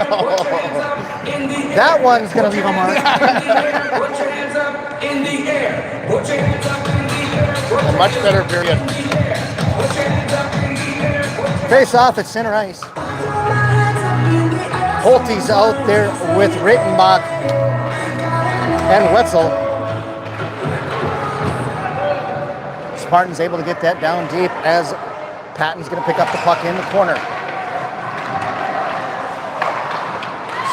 That one's going to leave a mark.
Put your hands up in the air. Put your hands up in the air.
A much better period.
Put your hands up in the air.
Face off at center ice. Holte's out there with Rittenbach and Wetzel. Spartans able to get that down deep as Patton's going to pick up the puck in the corner.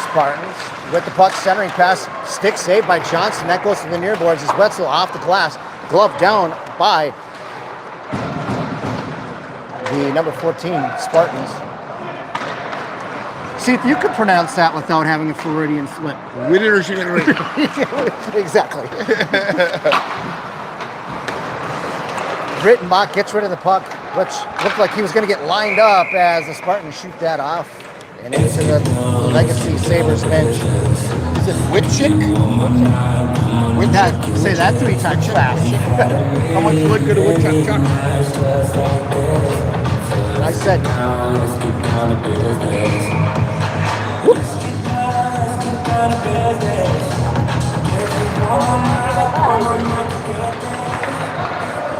Spartans with the puck, centering pass, stick saved by Johnson. That goes to the near boards as Wetzel off the glass, glove down by the number 14 Spartans. See if you could pronounce that without having a Floridian slip. Exactly. Rittenbach gets rid of the puck, which looked like he was going to get lined up as the Spartans shoot that off and into the Legacy Sabres bench.
Is it Witchick?
With that, say that 3 times fast.
How much wood could a woodchuck chuck?
I said,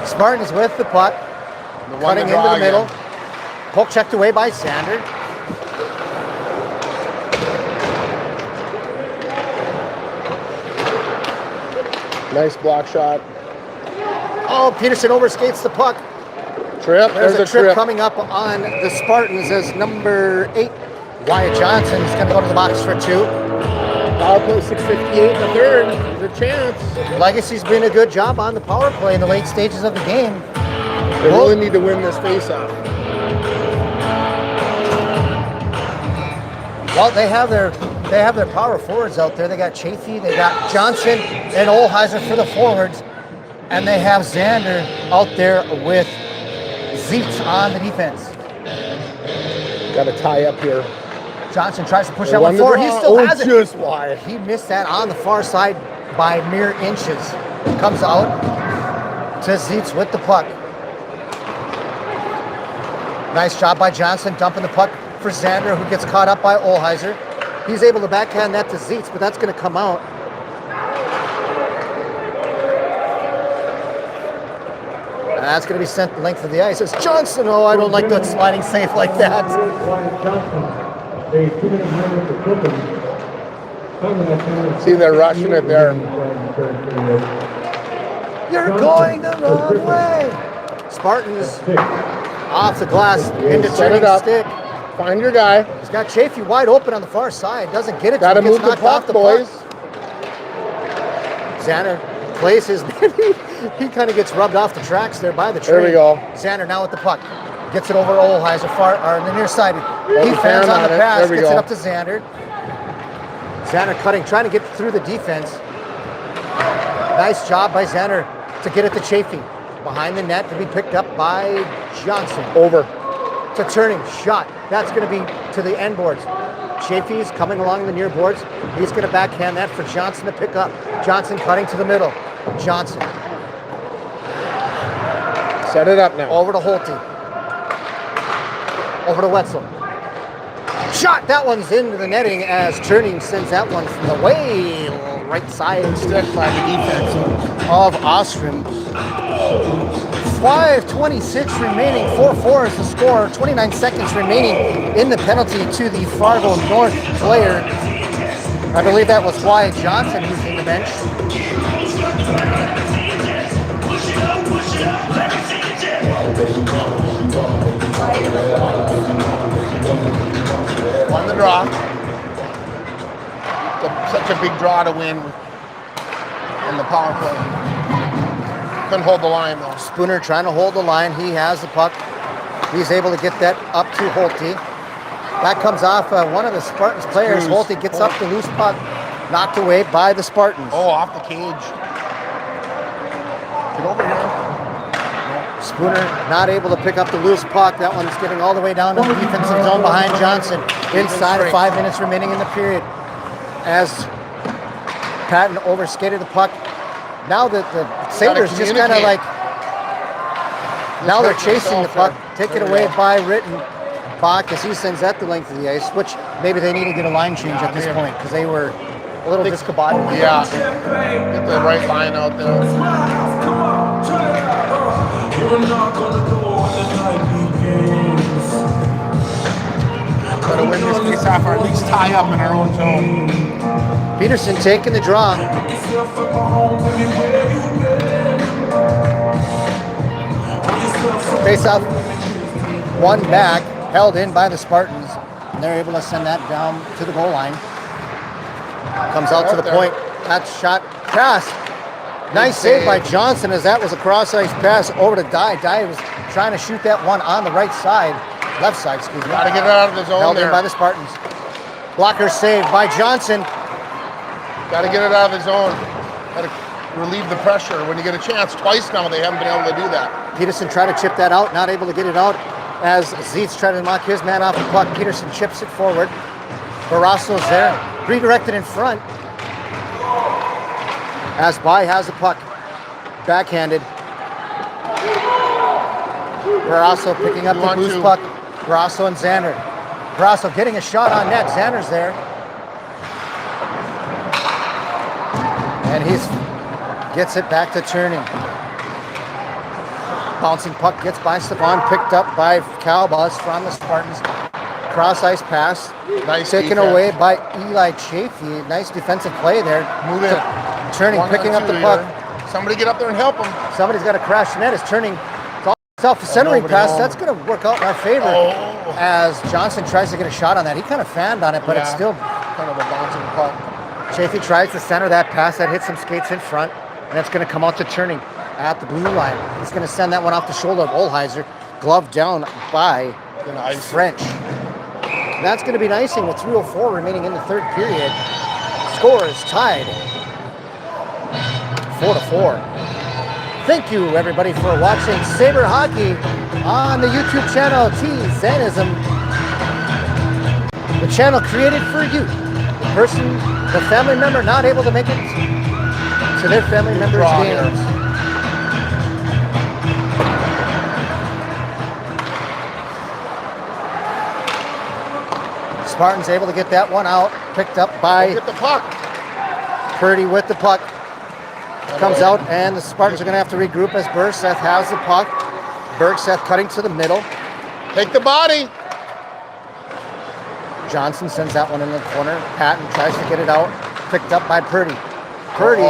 Spartans with the puck, cutting into the middle. Poke checked away by Sander.
Nice block shot.
Oh, Peterson overskates the puck.
Trip.
There's a trip coming up on the Spartans as number 8, Wyatt Johnson is going to go to the box for 2.
Power play 6:58 in the third. There's a chance.
Legacy's been a good job on the power play in the late stages of the game.
They really need to win this face-off.
Well, they have their power forwards out there. They got Chafee, they got Johnson and Olheiser for the forwards, and they have Xander out there with Zeitz on the defense.
Got a tie up here.
Johnson tries to push that one forward. He still has it.
Just wide.
He missed that on the far side by mere inches. Comes out to Zeitz with the puck. Nice job by Johnson dumping the puck for Xander, who gets caught up by Olheiser. He's able to backhand that to Zeitz, but that's going to come out. And that's going to be sent the length of the ice. It's Johnson. Oh, I don't like that sliding safe like that.
See, they're rushing it there.
You're going the wrong way. Spartans off the glass into
Set it
turning
up.
stick.
Find your guy.
He's got Chafee wide open on the far side. Doesn't get it.
Got to
till he
move
gets
the
knocked off
puck,
the
boys.
Xander plays his man. He kind of gets rubbed off the tracks there by the train.
There we go.
Xander now with the puck. Gets it over to Olheiser, far or the near side. He
the
fans
fan
on the
on it.
pass,
There we
gets
go.
it up to Xander. Xander cutting, trying to get through the defense. Nice job by Xander to get it to Chafee. Behind the net to be picked up by Johnson.
Over.
To turning, shot. That's going to be to the end boards. Chafee's coming along the near boards. He's going to backhand that for Johnson to pick up. Johnson cutting to the middle. Johnson.
Set it up now.
Over to Holte. Over to Wetzel. Shot! That one's into the netting as Turning sends that one from the way right side
Stick by the defense.
of Ostrom. 5:26 remaining, 4-4 is the score. 29 seconds remaining in the penalty to the Fargo North player. I believe that was Wyatt Johnson who's in the bench.
Won the draw. Such a big draw to win in the power play. Couldn't hold the line though.
Spooner trying to hold the line. He has the puck. He's able to get that up to Holte. That comes off one of the Spartans players.
Cruz.
Holte gets up the loose puck, knocked away by the Spartans.
Oh, off the cage. Get over here.
Spooner not able to pick up the loose puck. That one's getting all the way down to the defensive zone behind Johnson. Inside of 5 minutes remaining in the period. As Patton overskated the puck. Now that the Sabres just kind of like, now they're chasing the puck. Taken away by Rittenbach as he sends that the length of the ice, which maybe they need to get a line change at this point because they were a little discombobulated.
Yeah. Get the right line out there. Gotta win this piece off or at least tie up in our own zone.
Peterson taking the draw. Face off, one back, held in by the Spartans, and they're able to send that down to the goal line. Comes out to the point. That shot pass. Nice save by Johnson as that was a cross-ice pass over to Dye. Dye was trying to shoot that one on the right side, left side, excuse me.
Gotta get it out of the zone.
Held
there.
in by the Spartans. Blocker saved by Johnson.
Gotta get it out of the zone. Gotta relieve the pressure when you get a chance. Twice now they haven't been able to do that.
Peterson tried to chip that out, not able to get it out as Zietz tried to knock his man off the puck. Peterson chips it forward. Barrasso's there, redirected in front. As Bai has the puck, backhanded. Barrasso picking up the loose puck. Barrasso and Xander. Barrasso getting a shot on net. Xander's there. And he gets it back to Turning. Bouncing puck gets by Stefan, picked up by Calbus from the Spartans. Cross ice pass.
Nice
taken
defense.
away by Eli Chafee. Nice defensive play there.
Move it.
Turning, picking up the puck.
Here. Somebody get up there and help him.
Somebody's got to crash the net. It's Turning. Self-centering pass. That's going to work out in our favor. As Johnson tries to get a shot on that. He kind of fanned on it, but it's still
kind of a bouncing puck.
Chafee tries to center that pass. That hits some skates in front. And it's going to come out to Turning at the blue line. He's going to send that one off the shoulder of Olheiser. Gloved down by French. That's going to be an icing with 3:04 remaining in the third period. Score is tied 4-4. Thank you, everybody, for watching Sabre Hockey on the YouTube channel T-Zanism. The channel created for you. The family member not able to make it to their family member's games. Spartans able to get that one out, picked up by
Get the puck.
Purdy with the puck. Comes out, and the Spartans are going to have to regroup as Bergseth has the puck. Bergseth cutting to the middle.
Take the body.
Johnson sends that one in the corner. Patton tries to get it out. Picked up by Purdy. Purdy.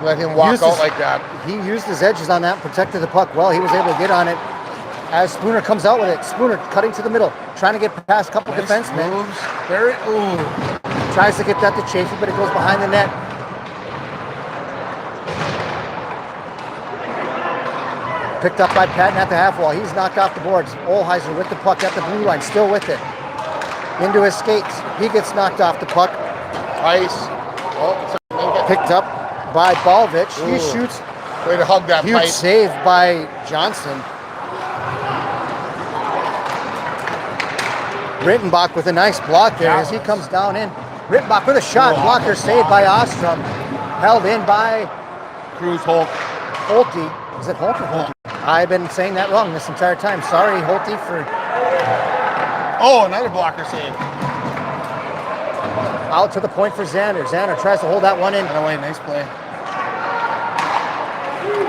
Let him walk out like that.
He used his edges on that and protected the puck well. He was able to get on it as Spooner comes out with it. Spooner cutting to the middle, trying to get past a couple defensemen.
Moves. Very,
Tries to get that to Chafee, but it goes behind the net. Picked up by Patton at the half wall. He's knocked off the boards. Olheiser with the puck at the blue line, still with it. Into his skates. He gets knocked off the puck.
Ice.
Picked up by Balvich. He shoots.
Way to hug that
Huge
pipe.
save by Johnson. Rittenbach with a nice block there as he comes down in. Rittenbach with a shot. Blocker saved by Ostrom. Held in by
Cruz Holt.
Holte. Is it Holt or Holte? I've been saying that wrong this entire time. Sorry, Holte, for
Oh, another blocker save.
Out to the point for Xander. Xander tries to hold that one in.
By the way, nice play.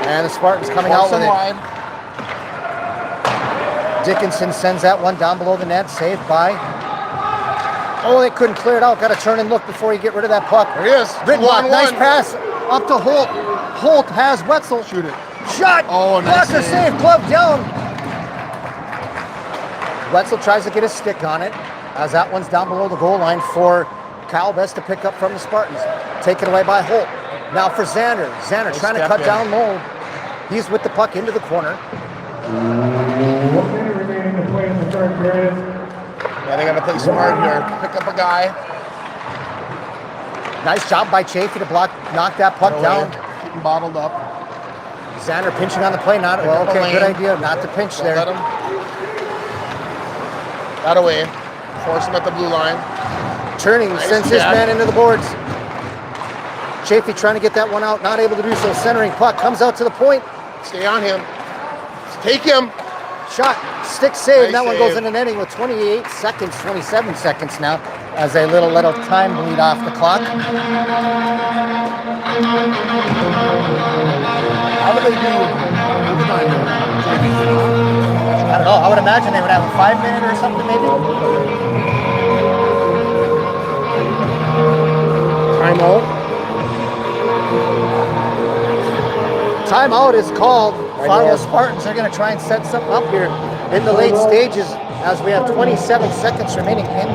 And the Spartans coming out with it.
Wide.
Dickinson sends that one down below the net. Saved by. Oh, they couldn't clear it out. Got to turn and look before you get rid of that puck.
There he is.
Rittenbach, nice pass up to Holt. Holt has Wetzel.
Shoot it.
Shot.
Oh, nice
blocker save. Glove down. Wetzel tries to get his stick on it as that one's down below the goal line for Kyle Best to pick up from the Spartans. Taken away by Holt. Now for Xander. Xander
Nice
trying to
step
cut
in.
down low. He's with the puck into the corner.
1 minute remaining to play in the third period.
Yeah, they got to play smart here. Pick up a guy.
Nice job by Chafee to knock that puck down.
Keep him bottled up.
Xander pinching on the play. Not well.
up a
Okay, good
lane.
idea not to pinch
Don't
there.
let him. That away. Force him at the blue line.
Turning
Nice
sends his
check.
man into the boards. Chafee trying to get that one out, not able to do so. Centering puck comes out to the point.
Stay on him. Take him.
Shot, stick save.
Nice
That one goes
save.
into netting with 28 seconds, 27 seconds now, as a little time bleed off the clock.
How do they do overtime?
I don't know. I would imagine they would have a 5-minute or something, maybe.
Timeout.
Timeout is called. Fargo
here.
Spartans are going to try and set something up here in the late stages as we have 27 seconds remaining in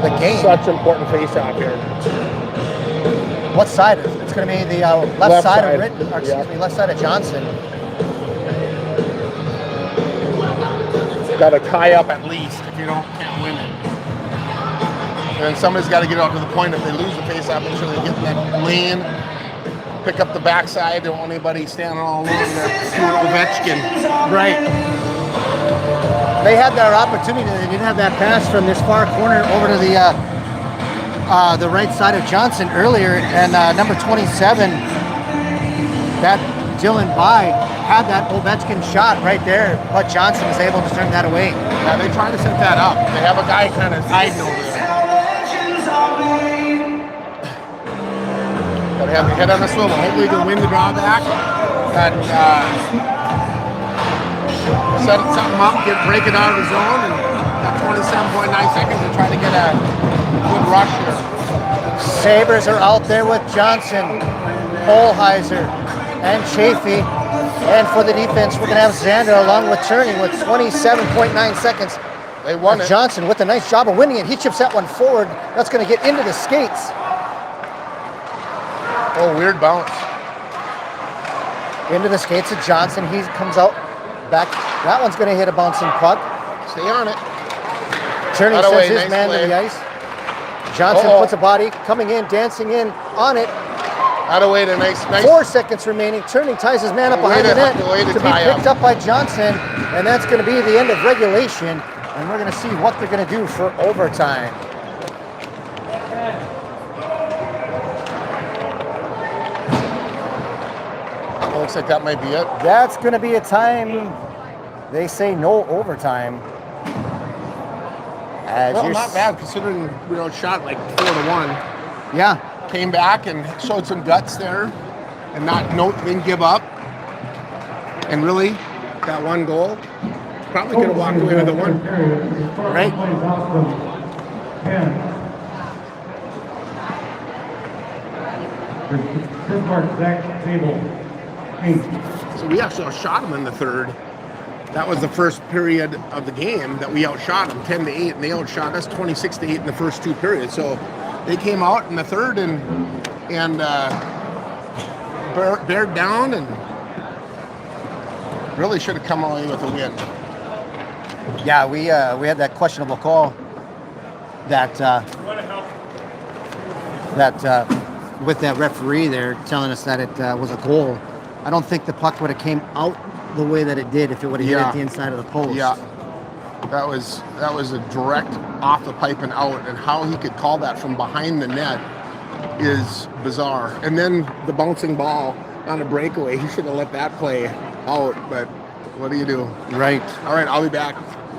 the game.
Such important face-off here.
What side is it? It's going to be the left
Left
side
side.
of Ritten, or excuse me, left side of Johnson.
Got to tie up at least if you can't win it. And somebody's got to get out to the point if they lose the face-off, make sure they get in that lane, pick up the backside. Don't want anybody standing all alone there. Ovechkin.
Right. They had their opportunity. They didn't have that pass from this far corner over to the right side of Johnson earlier, and number 27, that Dylan By had that Ovechkin shot right there, but Johnson was able to turn that away.
Yeah, they try to set that up. They have a guy kind of hiding over there. Gotta have your head on the swivel. Hopefully you can win the drawback. And set something up, break it out of the zone, and got 27.9 seconds to try to get a good rush here.
Sabres are out there with Johnson, Holheiser, and Chafee. And for the defense, we're going to have Xander along with Turney with 27.9 seconds.
They won it.
Johnson with a nice job of winning it. He chips that one forward. That's going to get into the skates.
Oh, weird bounce.
Into the skates of Johnson. He comes out back. That one's going to hit a bouncing puck.
Stay on it.
Turney
That
sends
away,
his
nice
man
play.
to the ice. Johnson puts a body, coming in, dancing in, on it.
Out of way to nice.
4 seconds remaining. Turning ties his man up
Way
behind
to-
the net
way to
to be
tie
picked up by Johnson. And that's going to be the end of regulation. And we're going to see what they're going to do for overtime.
Looks like that might be it.
That's going to be a time, they say no overtime. As
Well,
you're
not bad considering we shot like 4-1.
Yeah,
Came back and showed some guts there, and didn't give up. And really, that one goal probably could have walked away with the one.
right.
Plays off the 10. Bismarck, Zach, Table, 8.
So we actually outshot them in the third. That was the first period of the game that we outshot them 10-8, and they outshot us 26-8 in the first two periods. So they came out in the third and bared down and really should have come away with a win.
Yeah, we had that questionable call that with that referee there telling us that it was a goal. I don't think the puck would have came out the way that it did if it would have hit
Yeah.
at the inside of the post.
Yeah, that was a direct off the pipe and out, and how he could call that from behind the net is bizarre. And then the bouncing ball on a breakaway, he should have let that play out, but what do you do?
Right.
All right, I'll be back.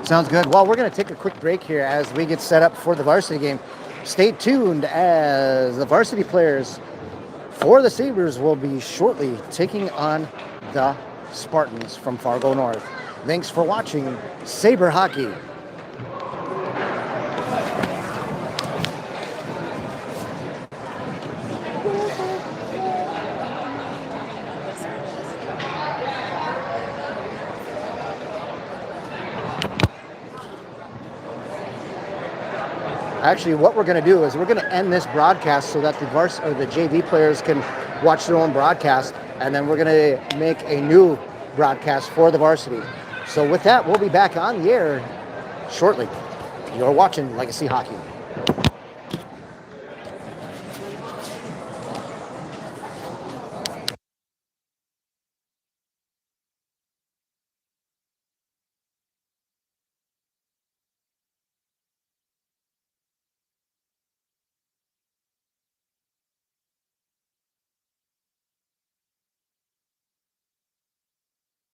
Sounds good. Well, we're going to take a quick break here as we get set up for the varsity game. Stay tuned as the varsity players for the Sabres will be shortly taking on the Spartans from Fargo North. Thanks for watching Sabre Hockey. Actually, what we're going to do is we're going to end this broadcast so that the JV players can watch their own broadcast, and then we're going to make a new broadcast for the varsity. So with that, we'll be back on the air shortly. You're watching Legacy Hockey.